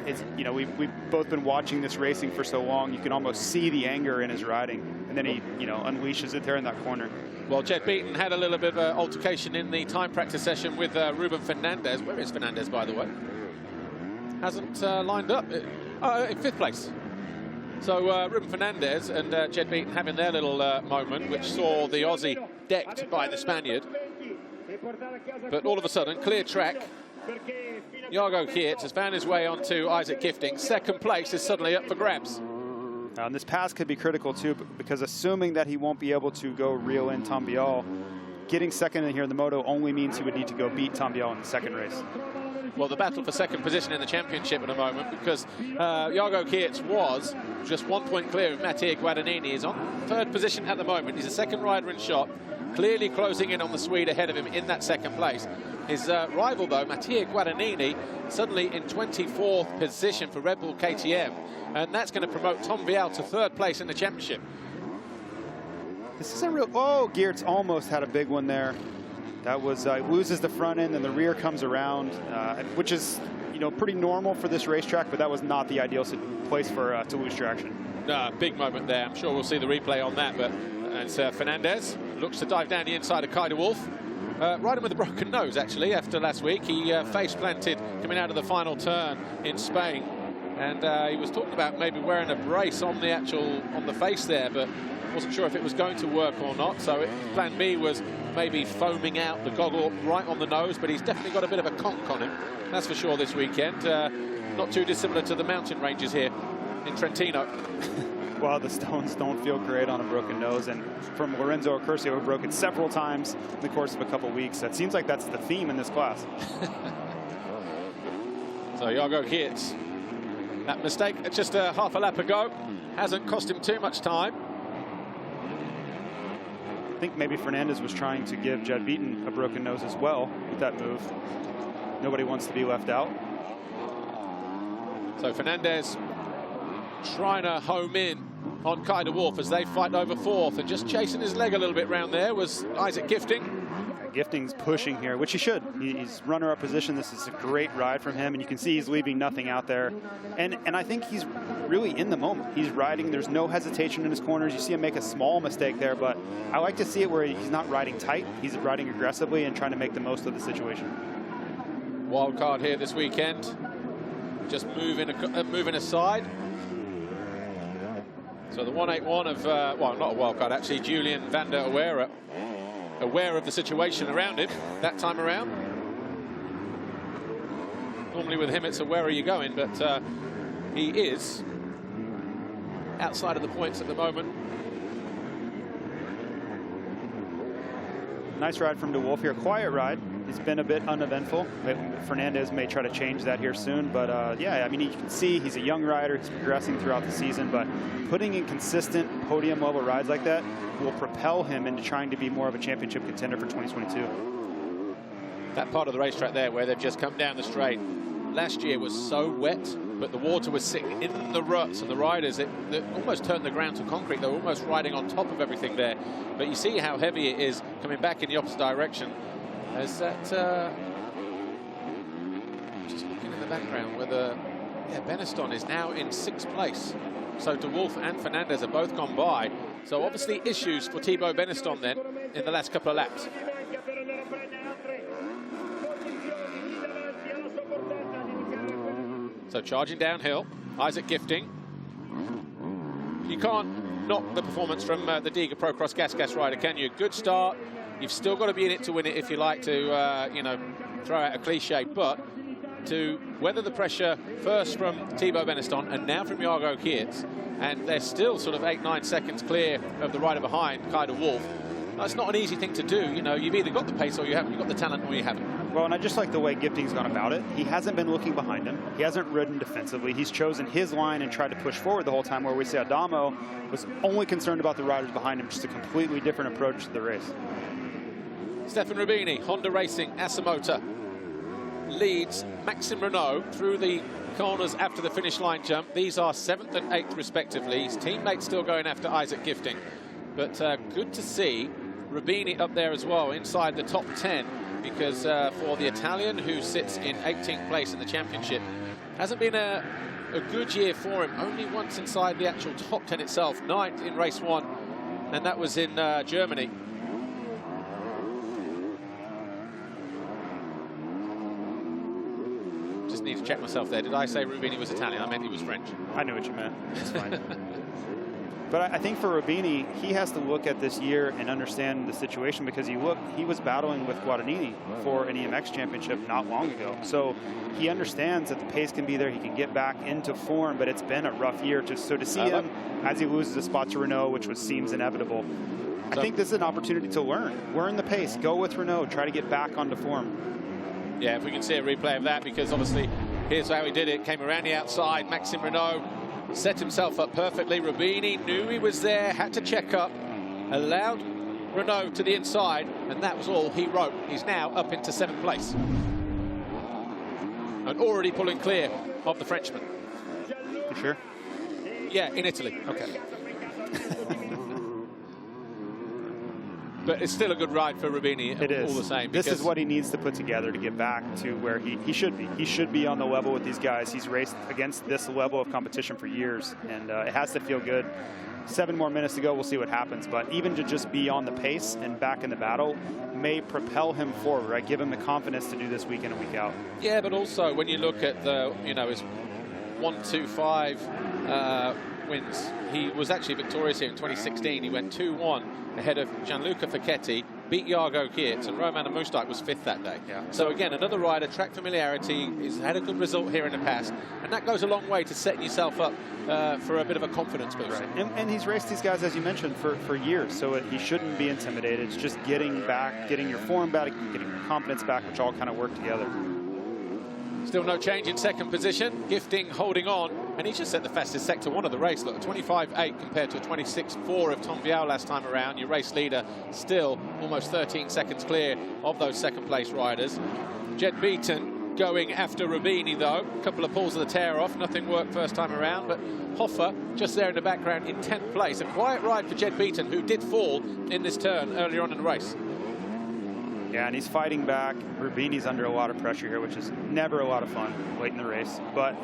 it's, you know, we've both been watching this racing for so long, you can almost see the anger in his riding, and then he, you know, unleashes it there in that corner. Well, Jed Beaton had a little bit of an altercation in the time practice session with Ruben Fernandez. Where is Fernandez, by the way? Hasn't lined up. In 5th place. So Ruben Fernandez and Jed Beaton having their little moment, which saw the Aussie decked by the Spaniard. But all of a sudden, clear track. Jago Geerts has found his way onto Isaac Gifting. 2nd place is suddenly up for grabs. And this pass could be critical too, because assuming that he won't be able to go reel in Tom Vialle, getting 2nd in here in the moto only means he would need to go beat Tom Vialle in the 2nd race. Well, the battle for 2nd position in the championship at the moment, because Jago Geerts was just 1 point clear of Mattia Guadagnini. He's on 3rd position at the moment. He's a 2nd rider in shot, clearly closing in on the Swede ahead of him in that 2nd place. His rival, though, Mattia Guadagnini, suddenly in 24th position for Red Bull KTM, and that's going to promote Tom Vialle to 3rd place in the championship. This is a real... Oh, Geerts almost had a big one there. That was, loses the front end and the rear comes around, which is, you know, pretty normal for this racetrack, but that was not the ideal place for to lose traction. No, big moment there. I'm sure we'll see the replay on that, but it's Fernandez looks to dive down the inside of Kai de Wolf. Riding with a broken nose, actually, after last week. He face planted coming out of the final turn in Spain, and he was talking about maybe wearing a brace on the face there, but wasn't sure if it was going to work or not. So plan B was maybe foaming out the goggle right on the nose, but he's definitely got a bit of a conk on him, that's for sure, this weekend. Not too dissimilar to the mountain ranges here in Trentino. Well, the stones don't feel great on a broken nose, and from Lorenzo Accurcio, who broke it several times in the course of a couple weeks. That seems like that's the theme in this class. So Jago Geerts, that mistake just half a lap ago hasn't cost him too much time. I think maybe Fernandez was trying to give Jed Beaton a broken nose as well with that move. Nobody wants to be left out. So Fernandez trying to home in on Kai de Wolf as they fight over 4th, and just chasing his leg a little bit round there was Isaac Gifting. Gifting's pushing here, which he should. He's runner-up position. This is a great ride from him, and you can see he's leaving nothing out there. And I think he's really in the moment. He's riding. There's no hesitation in his corners. You see him make a small mistake there, but I like to see it where he's not riding tight. He's riding aggressively and trying to make the most of the situation. Wild card here this weekend. Just moving aside. So the 181 of, well, not a wild card, actually, Julian van der Oera, aware of the situation around him that time around. Normally with him it's a where are you going, but he is outside of the points at the moment. Nice ride from de Wolf here. Quiet ride. It's been a bit uneventful. Fernandez may try to change that here soon, but yeah, I mean, you can see he's a young rider. He's progressing throughout the season, but putting in consistent podium level rides like that will propel him into trying to be more of a championship contender for 2022. That part of the racetrack there where they've just come down the straight last year was so wet, but the water was sitting in the ruts, and the riders, it almost turned the ground to concrete. They were almost riding on top of everything there. But you see how heavy it is coming back in the opposite direction. As that, just looking at background whether Benistant is now in 6th place. So De Wolf and Fernandez have both gone by. So obviously issues for Thibaut Benistant then in the last couple of laps. So charging downhill, Isaac Gifting. You can't knock the performance from the Diga Procross Gas rider, can you? Good start. You've still got to be in it to win it if you like to, you know, throw out a cliche, but to weather the pressure first from Thibaut Benistant and now from Jago Geerts, and they're still sort of 8-9 seconds clear of the rider behind, Kai de Wolf. That's not an easy thing to do. You know, you've either got the pace or you haven't. You've got the talent or you haven't. Well, and I just like the way Gifting's gone about it. He hasn't been looking behind him. He hasn't ridden defensively. He's chosen his line and tried to push forward the whole time, where we say Adamo was only concerned about the riders behind him, just a completely different approach to the race. Stefan Rubini, Honda Racing, Asamoah, leads Maxime Renaux through the corners after the finish line jump. These are 7th and 8th respectively. His teammates still going after Isaac Gifting. But good to see Rubini up there as well, inside the top 10, because for the Italian, who sits in 18th place in the championship, hasn't been a good year for him. Only once inside the actual top 10 itself, 9th in race 1, and that was in Germany. Just need to check myself there. Did I say Rubini was Italian? I meant he was French. I knew what you meant. It's fine. But I think for Rubini, he has to look at this year and understand the situation, because he was battling with Guadagnini for an EMX championship not long ago. So he understands that the pace can be there. He can get back into form, but it's been a rough year. So to see him, as he loses a spot to Renaux, which seems inevitable, I think this is an opportunity to learn the pace, go with Renaux, try to get back onto form. Yeah, if we can see a replay of that, because obviously here's how he did it. Came around the outside, Maxime Renaux set himself up perfectly. Rubini knew he was there, had to check up, allowed Renaux to the inside, and that was all he wrote. He's now up into 7th place. And already pulling clear of the Frenchman. You sure? Yeah, in Italy. Okay. But it's still a good ride for Rubini. It is. All the same. This is what he needs to put together to get back to where he should be. He should be on the level with these guys. He's raced against this level of competition for years, and it has to feel good. 7 more minutes to go. We'll see what happens. But even to just be on the pace and back in the battle may propel him forward, right? Give him the confidence to do this week in and week out. Yeah, but also when you look at the, you know, his 1-2-5 wins. He was actually victorious here in 2016. He went 2-1 ahead of Gianluca Facchetti, beat Jago Geerts, and Roman Mustak was 5th that day. Yeah. So again, another rider, track familiarity, he's had a good result here in the past, and that goes a long way to setting yourself up for a bit of a confidence boost. Right. And he's raced these guys, as you mentioned, for years, so he shouldn't be intimidated. It's just getting back, getting your form back, getting your confidence back, which all kind of work together. Still no change in 2nd position. Gifting holding on, and he's just set the fastest sector 1 of the race. Look, a 25.8 compared to a 26.4 of Tom Vialle last time around. Your race leader still almost 13 seconds clear of those 2nd place riders. Jed Beaton going after Rubini though. A couple of pulls of the tear off. Nothing worked first time around, but Hoffer just there in the background in 10th place. A quiet ride for Jed Beaton, who did fall in this turn earlier on in the race. Yeah, and he's fighting back. Rubini's under a lot of pressure here, which is never a lot of fun late in the race. But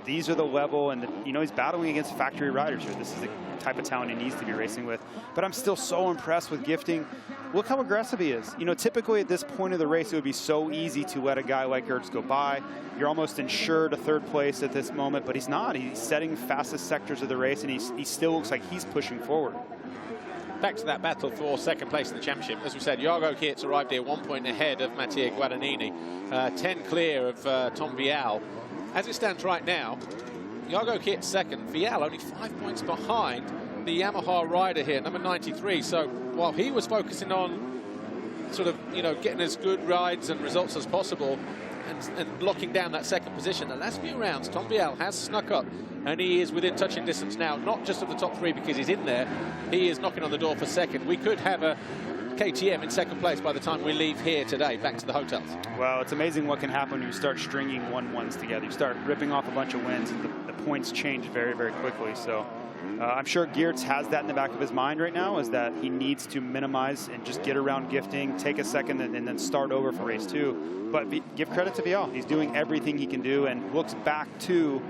these are the level, and you know, he's battling against factory riders here. This is the type of talent he needs to be racing with. But I'm still so impressed with Gifting. Look how aggressive he is. You know, typically at this point of the race, it would be so easy to let a guy like Geerts go by. You're almost insured a 3rd place at this moment, but he's not. He's setting fastest sectors of the race, and he still looks like he's pushing forward. Back to that battle for 2nd place in the championship. As we said, Jago Geerts arrived here 1 point ahead of Mattia Guadagnini, 10 clear of Tom Vialle. As it stands right now, Jago Geerts 2nd, Vialle only 5 points behind the Yamaha rider here, number 93. So while he was focusing on sort of, you know, getting as good rides and results as possible and locking down that 2nd position, the last few rounds, Tom Vialle has snuck up, and he is within touching distance now, not just of the top 3 because he's in there, he is knocking on the door for 2nd. We could have a KTM in 2nd place by the time we leave here today, back to the hotels. Well, it's amazing what can happen when you start stringing 1-1s together. You start ripping off a bunch of wins, and the points change very, very quickly. So I'm sure Geerts has that in the back of his mind right now, is that he needs to minimize and just get around gifting, take a second, and then start over for race 2. But give credit to Vialle. He's doing everything he can do and looks back to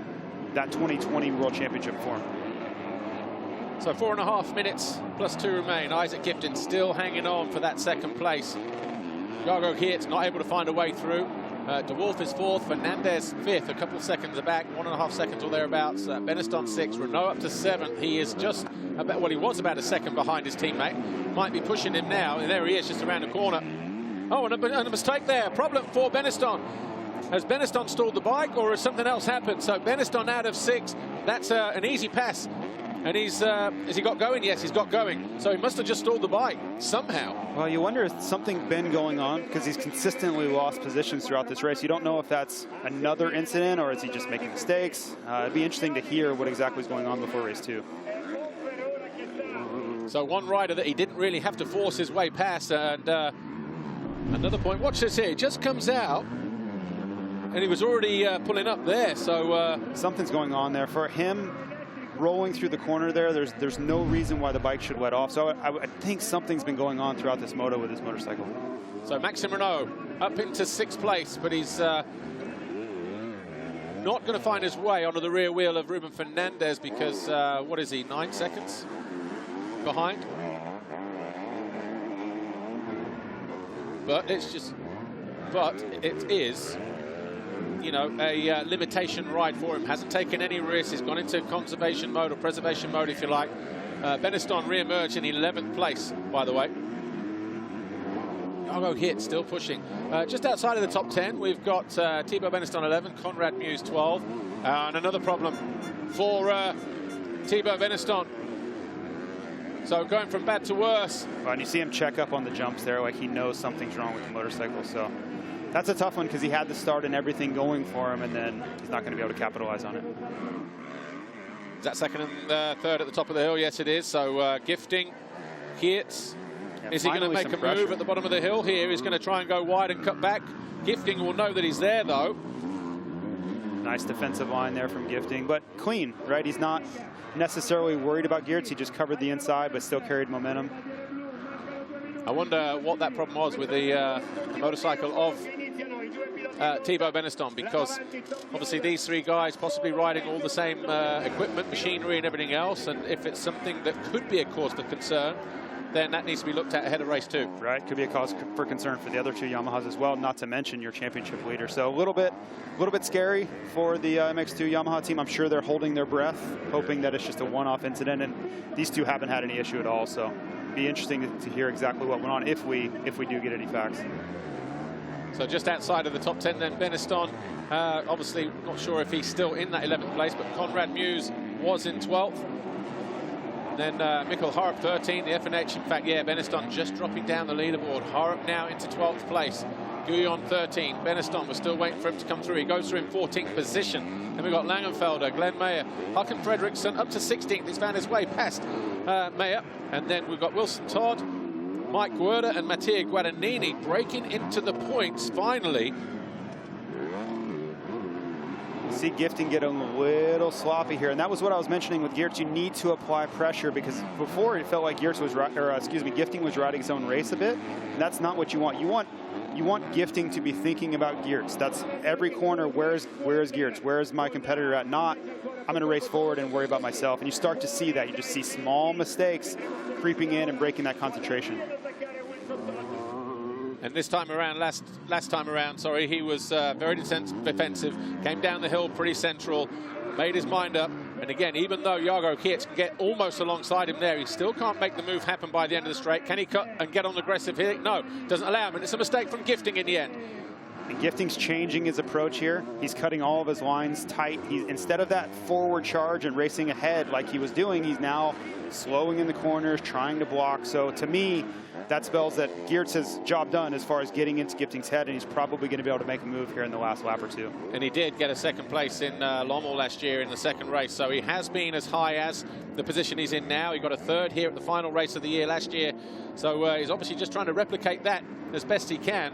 that 2020 World Championship form. So 4.5 minutes plus 2 remain. Isaac Gifting still hanging on for that second place. Jago Geerts not able to find a way through. De Wolf is 4th, Fernandez 5th, a couple seconds back, 1.5 seconds or thereabouts. Benistant 6th, Renaux up to 7th. He is just about, well, he was about a second behind his teammate. Might be pushing him now, and there he is, just around the corner. Oh, and a mistake there. Problem for Benistant. Has Benistant stalled the bike, or has something else happened? So Benistant out of 6th. That's an easy pass. And he's, has he got going? Yes, he's got going. So he must have just stalled the bike somehow. Well, you wonder if something's been going on, because he's consistently lost positions throughout this race. You don't know if that's another incident or is he just making mistakes. It'd be interesting to hear what exactly is going on before race 2. So one rider that he didn't really have to force his way past. And another point, watch this here. He just comes out and he was already pulling up there. So something's going on there. For him, rolling through the corner there's no reason why the bike should let off. So I think something's been going on throughout this moto with his motorcycle. So Maxime Renaux up into 6th place, but he's not going to find his way onto the rear wheel of Ruben Fernandez because, what is he, 9 seconds behind? But it's just, but it is, you know, a limitation ride for him. Hasn't taken any risks. He's gone into conservation mode or preservation mode, if you like. Benistant re-emerged in 11th place, by the way. Jago Geerts still pushing. Just outside of the top 10, we've got Thibaut Benistant 11, Conrad Muse 12. And another problem for Thibaut Benistant. So going from bad to worse. Well, and you see him check up on the jumps there, like he knows something's wrong with the motorcycle. So that's a tough one because he had the start and everything going for him, and then he's not going to be able to capitalize on it. Is that second and third at the top of the hill? Yes, it is. So Gifting, Geerts. Yeah, is he going to make a move at the bottom of the hill here? He's going to try and go wide and cut back. Gifting will know that he's there, though. Nice defensive line there from Gifting, but clean, right? He's not necessarily worried about Geerts. He just covered the inside, but still carried momentum. I wonder what that problem was with the motorcycle of Thibaut Benistant, because obviously these three guys possibly riding all the same equipment, machinery and everything else, and if it's something that could be a cause for concern, then that needs to be looked at ahead of race 2. Right, could be a cause for concern for the other two Yamahas as well, not to mention your championship leader. So a little bit scary for the MX2 Yamaha team. I'm sure they're holding their breath, hoping that it's just a one-off incident, and these two haven't had any issue at all. So it'd be interesting to hear exactly what went on if we do get any facts. So just outside of the top 10 then, Benistant, obviously not sure if he's still in that 11th place, but Conrad Muse was in 12th. Then Mikkel Harp 13, the FNH. In fact, yeah, Benistant just dropping down the leaderboard. Harp now into 12th place. Guyon 13. Benistant, we're still waiting for him to come through. He goes through in 14th position. Then we've got Langenfelder, Glenn Mayer, Håkan Fredriksson up to 16th. He's found his way past Mayer. And then we've got Wilson Todd, Mike Guerda and Mattia Guadagnini breaking into the points finally. See Gifting get a little sloppy here, and that was what I was mentioning with Geerts. You need to apply pressure, because before it felt like Geerts was Gifting was riding his own race a bit, and that's not what you want. You want Gifting to be thinking about Geerts. That's every corner. Where is Geerts? Where is my competitor at? Not I'm going to race forward and worry about myself. And you start to see that. You just see small mistakes creeping in and breaking that concentration. And this time around, last time around, sorry, he was very defensive, came down the hill pretty central, made his mind up. And again, even though Jago Geerts can get almost alongside him there, he still can't make the move happen by the end of the straight. Can he cut and get on aggressive here? No, doesn't allow him. And it's a mistake from Gifting in the end. And Gifting's changing his approach here. He's cutting all of his lines tight. Instead of that forward charge and racing ahead like he was doing, he's now slowing in the corners, trying to block. So to me, that spells that Geerts has job done as far as getting into Gifting's head, and he's probably going to be able to make a move here in the last lap or two. And he did get a second place in Lommel last year in the second race, so he has been as high as the position he's in now. He got a third here at the final race of the year last year, so he's obviously just trying to replicate that as best he can.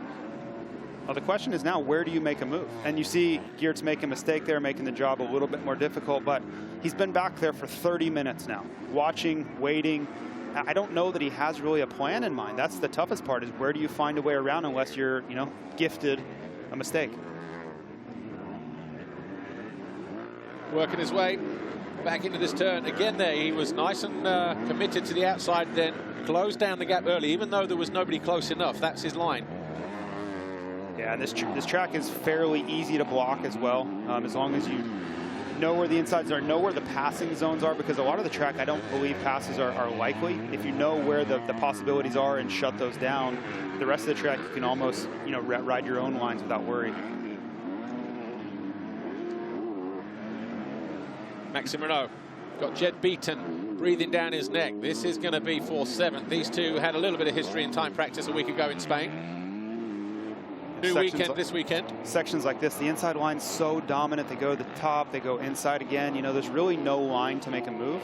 Well, the question is now, where do you make a move? And you see Geerts make a mistake there, making the job a little bit more difficult, but he's been back there for 30 minutes now, watching, waiting. I don't know that he has really a plan in mind. That's the toughest part, is where do you find a way around unless you're, you know, gifted a mistake. Working his way back into this turn. Again there, he was nice and committed to the outside, then closed down the gap early, even though there was nobody close enough. That's his line. Yeah, and this track is fairly easy to block as well, as long as you know where the insides are, know where the passing zones are, because a lot of the track, I don't believe passes are likely. If you know where the possibilities are and shut those down, the rest of the track, you can almost, you know, ride your own lines without worry. Maxime Renaux got Jed Beaton breathing down his neck. This is going to be 4-7. These two had a little bit of history in time practice a week ago in Spain. New weekend this weekend. Sections like this, the inside line's so dominant. They go to the top, they go inside again. You know, there's really no line to make a move.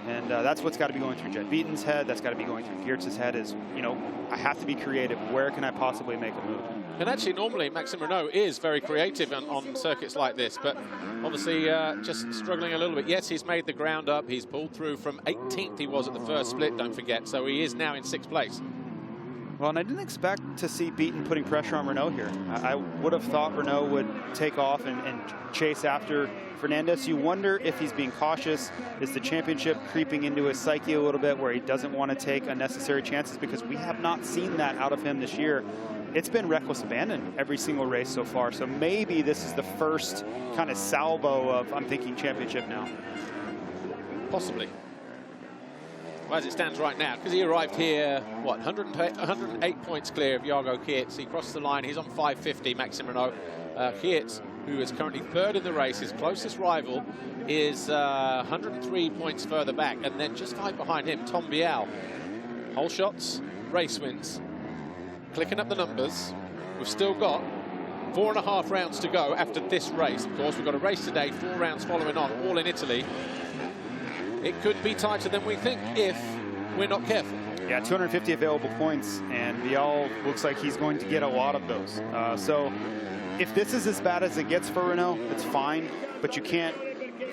And that's what's got to be going through Jed Beaton's head. That's got to be going through Geerts' head, is, you know, I have to be creative. Where can I possibly make a move? And actually, normally, Maxime Renaux is very creative on circuits like this, but obviously just struggling a little bit. Yes, he's made the ground up. He's pulled through from 18th he was at the first split, don't forget. So he is now in 6th place. Well, and I didn't expect to see Beaton putting pressure on Renaux here. I would have thought Renaux would take off and chase after Fernandez. You wonder if he's being cautious. Is the championship creeping into his psyche a little bit, where he doesn't want to take unnecessary chances? Because we have not seen that out of him this year. It's been reckless abandon every single race so far. So maybe this is the first kind of salvo of, I'm thinking, championship now. Possibly. Well, as it stands right now, because he arrived here, what, 108 points clear of Jago Geerts. He crossed the line. He's on 550, Maxime Renaux. Geerts, who is currently 3rd in the race, his closest rival is 103 points further back. And then just 5 behind him, Tom Vialle. Whole shots, race wins. Clicking up the numbers, we've still got 4.5 rounds to go after this race. Of course, we've got a race today, 4 rounds following on, all in Italy. It could be tighter than we think if we're not careful. Yeah, 250 available points, and Vialle looks like he's going to get a lot of those. So if this is as bad as it gets for Renaux, it's fine, but you can't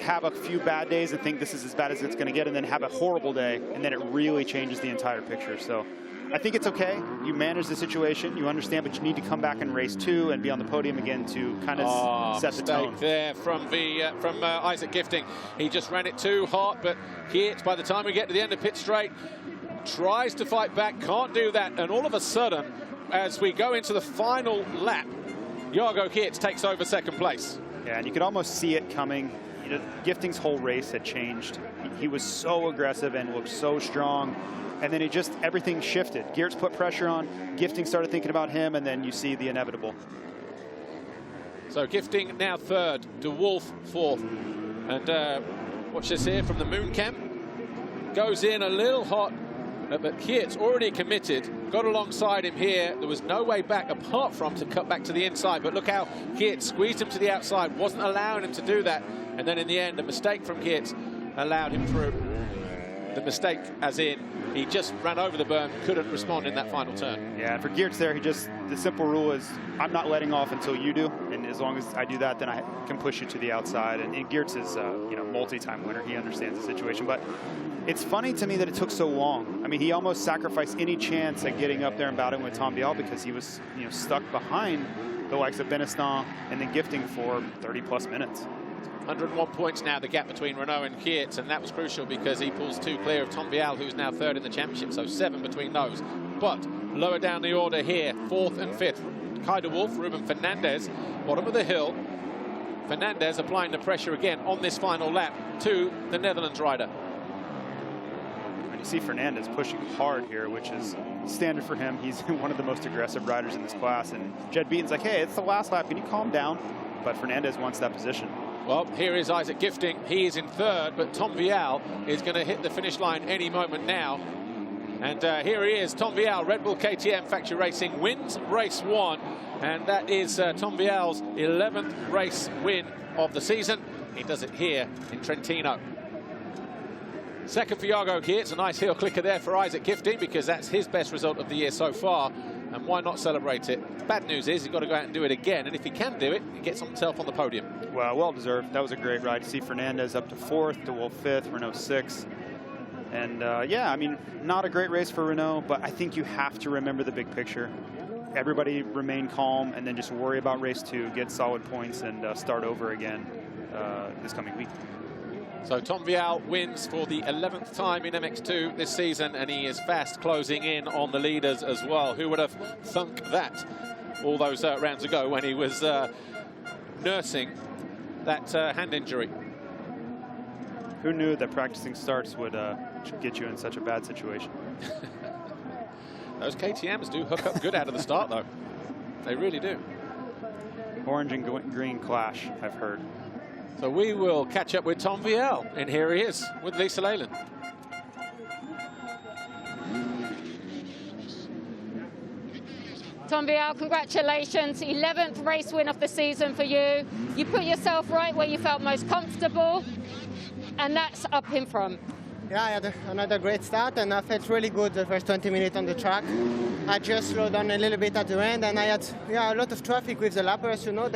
have a few bad days and think this is as bad as it's going to get and then have a horrible day, and then it really changes the entire picture. So I think it's okay. You manage the situation, you understand, but you need to come back in race 2 and be on the podium again to kind of set the tone. There from Isaac Gifting. He just ran it too hot, but Geerts, by the time we get to the end of pit straight, tries to fight back, can't do that, and all of a sudden, as we go into the final lap, Jago Geerts takes over 2nd place. Yeah, and you could almost see it coming. You know, Gifting's whole race had changed. He was so aggressive and looked so strong. And then everything shifted. Geerts put pressure on, Gifting started thinking about him, and then you see the inevitable. So Gifting now 3rd, De Wolf 4th. And watch this here from the moon cam. Goes in a little hot, but Geerts already committed, got alongside him here. There was no way back apart from to cut back to the inside, but look how Geerts squeezed him to the outside, wasn't allowing him to do that. And then in the end, a mistake from Geerts allowed him through. The mistake as in, he just ran over the berm, couldn't respond in that final turn. Yeah, and for Geerts there, the simple rule is, I'm not letting off until you do, and as long as I do that, then I can push you to the outside. And Geerts is, you know, multi-time winner. He understands the situation, but it's funny to me that it took so long. I mean, he almost sacrificed any chance at getting up there and battling with Tom Vialle because he was, you know, stuck behind the likes of Benistant and then Gifting for 30+ minutes. 101 points now, the gap between Renaux and Geerts, and that was crucial because he pulls 2 clear of Tom Vialle, who's now 3rd in the championship, so 7 between those. But lower down the order here, 4th and 5th, Kai de Wolf, Ruben Fernandez, bottom of the hill. Fernandez applying the pressure again on this final lap to the Netherlands rider. And you see Fernandez pushing hard here, which is standard for him. He's one of the most aggressive riders in this class, and Jed Beaton's like, hey, it's the last lap, can you calm down? But Fernandez wants that position. Well, here is Isaac Gifting. He is in 3rd, but Tom Vialle is going to hit the finish line any moment now. And here he is, Tom Vialle, Red Bull KTM Factory Racing, wins race 1. And that is Tom Vialle's 11th race win of the season. He does it here in Trentino. 2nd for Jago Geerts, a nice heel clicker there for Isaac Gifting because that's his best result of the year so far. And why not celebrate it? Bad news is he's got to go out and do it again, and if he can do it, he gets himself on the podium. Well deserved. That was a great ride to see Fernandez up to 4th, DeWolf 5th, Renaux 6th. And yeah, I mean, not a great race for Renaux, but I think you have to remember the big picture. Everybody remain calm and then just worry about race 2, get solid points, and start over again this coming week. So Tom Vialle wins for the 11th time in MX2 this season, and he is fast closing in on the leaders as well. Who would have thunk that all those rounds ago when he was nursing that hand injury? Who knew that practicing starts would get you in such a bad situation? Those KTMs do hook up good out of the start, though. They really do. Orange and green clash, I've heard. So we will catch up with Tom Vialle, and here he is with Lisa Leyland. Tom Vialle, congratulations. 11th race win of the season for you. You put yourself right where you felt most comfortable, and that's up in front. Yeah, I had another great start, and I felt really good the first 20 minutes on the track. I just slowed down a little bit at the end, and I had a lot of traffic with the lappers. You know,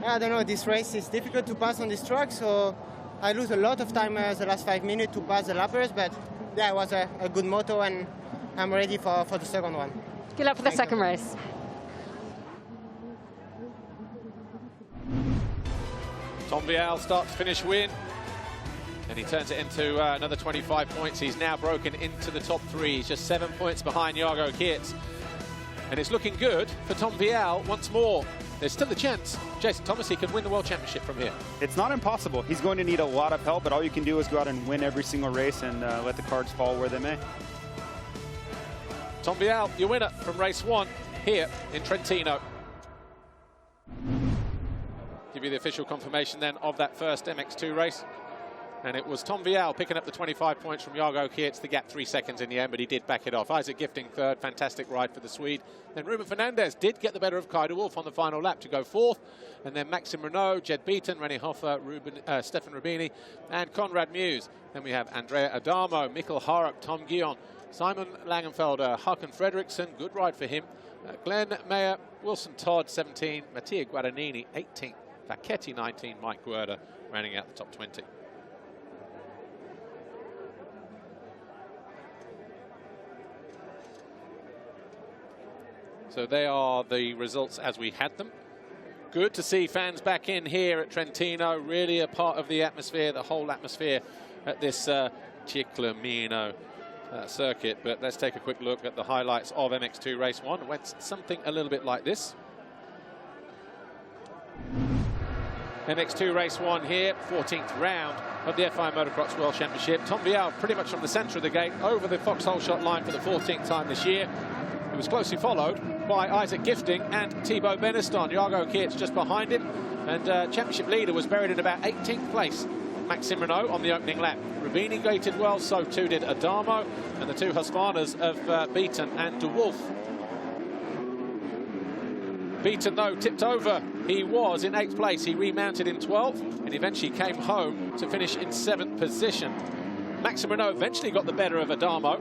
I don't know, this race is difficult to pass on this track, so I lose a lot of time the last 5 minutes to pass the lappers, but yeah, it was a good moto, and I'm ready for the second one. Good luck for the second race. Tom Vialle start-to-finish win, and he turns it into another 25 points. He's now broken into the top 3. He's just 7 points behind Jago Geerts. And it's looking good for Tom Vialle once more. There's still a chance Jason Thomas, he can win the World Championship from here. It's not impossible. He's going to need a lot of help, but all you can do is go out and win every single race and let the cards fall where they may. Tom Vialle, your winner from race 1 here in Trentino. Give you the official confirmation then of that first MX2 race. And it was Tom Vialle picking up the 25 points from Jago Geerts. The gap 3 seconds in the end, but he did back it off. Isaac Gifting third, fantastic ride for the Swede. Then Ruben Fernandez did get the better of Kai de Wolf on the final lap to go 4th. And then Maxime Renaux, Jed Beaton, René Hoffer, Stefan Rubini, and Conrad Muse. Then we have Andrea Adamo, Mikkel Harup, Tom Guillon, Simon Langenfelder, Håkan Fredriksson, good ride for him. Glenn Mayer, Wilson Todd, 17, Mattia Guadagnini, 18, Vacchetti, 19, Mike Guerda, rounding out the top 20. So they are the results as we had them. Good to see fans back in here at Trentino, really a part of the atmosphere, the whole atmosphere at this Ciclamino circuit. But let's take a quick look at the highlights of MX2 Race 1. It went something a little bit like this. MX2 Race 1 here, 14th round of the FI Motocross World Championship. Tom Vialle pretty much from the centre of the gate, over the foxhole shot line for the 14th time this year. It was closely followed by Isaac Gifting and Thibaut Benistant. Jago Geerts just behind him, and championship leader was buried in about 18th place. Maxime Renaux on the opening lap. Rubini gated well, so too did Adamo, and the two Husqvarnas of Beaton and de Wolf. Beaton, though, tipped over. He was in 8th place. He remounted in 12th and eventually came home to finish in 7th position. Maxime Renaux eventually got the better of Adamo.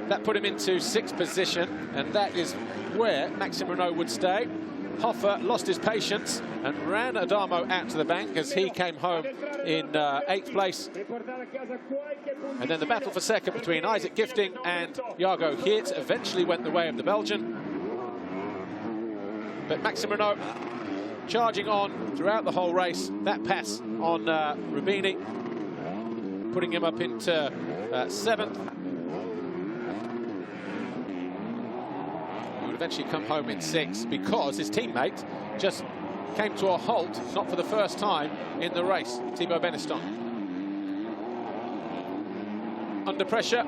That put him into 6th position, and that is where Maxime Renaux would stay. Hoffer lost his patience and ran Adamo out to the bank as he came home in 8th place. And then the battle for second between Isaac Gifting and Jago Geerts eventually went the way of the Belgian. But Maxime Renaux charging on throughout the whole race. That pass on Rubini, putting him up into 7th. Eventually come home in 6th because his teammate just came to a halt, not for the first time in the race. Thibaut Benistant. Under pressure,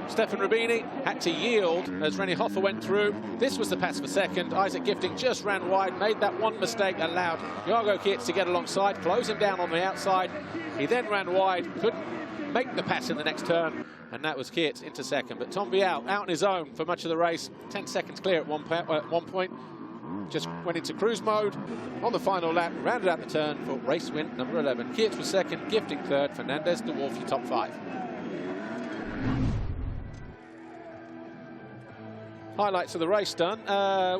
Stefan Rubini had to yield as René Hoffer went through. This was the pass for second. Isaac Gifting just ran wide, made that one mistake, allowed Jago Geerts to get alongside, close him down on the outside. He then ran wide, couldn't make the pass in the next turn, and that was Geerts into second. But Tom Vialle out on his own for much of the race, 10 seconds clear at one point, just went into cruise mode on the final lap, rounded out the turn for race win number 11. Geerts was second, Gifting third, Fernandez, de Wolf, your top 5. Highlights of the race done.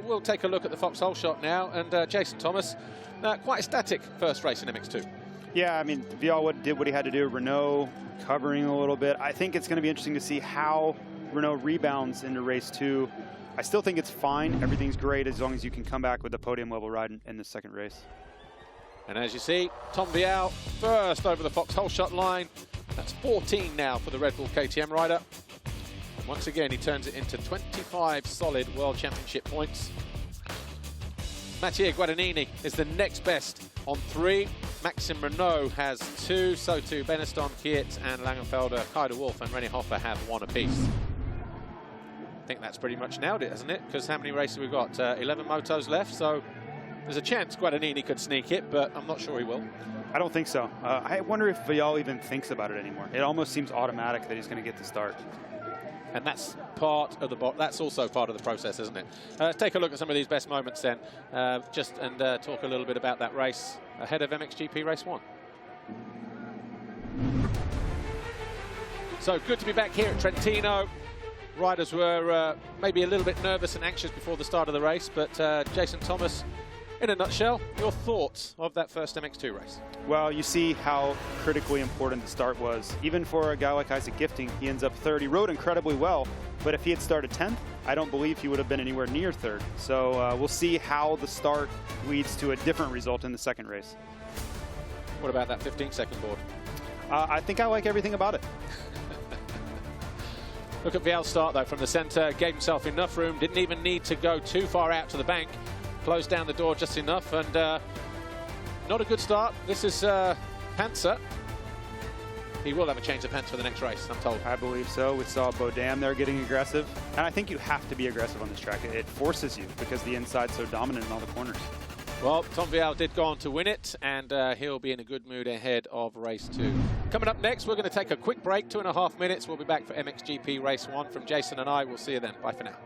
We'll take a look at the foxhole shot now. And Jason Thomas, quite a static first race in MX2. Yeah, I mean, Vialle did what he had to do. Renaux covering a little bit. I think it's going to be interesting to see how Renaux rebounds into race 2. I still think it's fine. Everything's great as long as you can come back with a podium level ride in the second race. And as you see, Tom Vialle first over the foxhole shot line. That's 14 now for the Red Bull KTM rider. Once again, he turns it into 25 solid World Championship points. Mattia Guadagnini is the next best on 3. Maxime Renaux has 2, so too Benistant, Geerts and Langenfelder, Kaiser Wolf and René Hoffer have 1 apiece. I think that's pretty much nailed it, hasn't it? Because how many races we've got? 11 motos left, so there's a chance Guadagnini could sneak it, but I'm not sure he will. I don't think so. I wonder if Vialle even thinks about it anymore. It almost seems automatic that he's going to get the start. And that's part of the that's also part of the process, isn't it? Let's take a look at some of these best moments then, talk a little bit about that race ahead of MXGP Race 1. So good to be back here at Trentino. Riders were maybe a little bit nervous and anxious before the start of the race, but Jason Thomas, in a nutshell, your thoughts of that first MX2 race? Well, you see how critically important the start was. Even for a guy like Isaac Gifting, he ends up 3rd. He rode incredibly well, but if he had started 10th, I don't believe he would have been anywhere near 3rd. So we'll see how the start leads to a different result in the second race. What about that 15-second board? I think I like everything about it. Look at Vialle's start, though, from the centre. Gave himself enough room. Didn't even need to go too far out to the bank. Closed down the door just enough, and not a good start. This is Panzer. He will have a change of pants for the next race, I'm told. I believe so. We saw Bodam there getting aggressive, and I think you have to be aggressive on this track. It forces you because the inside's so dominant in all the corners. Well, Tom Vialle did go on to win it, and he'll be in a good mood ahead of race 2. Coming up next, we're going to take a quick break, 2.5 minutes. We'll be back for MXGP Race 1 from Jason and I. We'll see you then. Bye for now.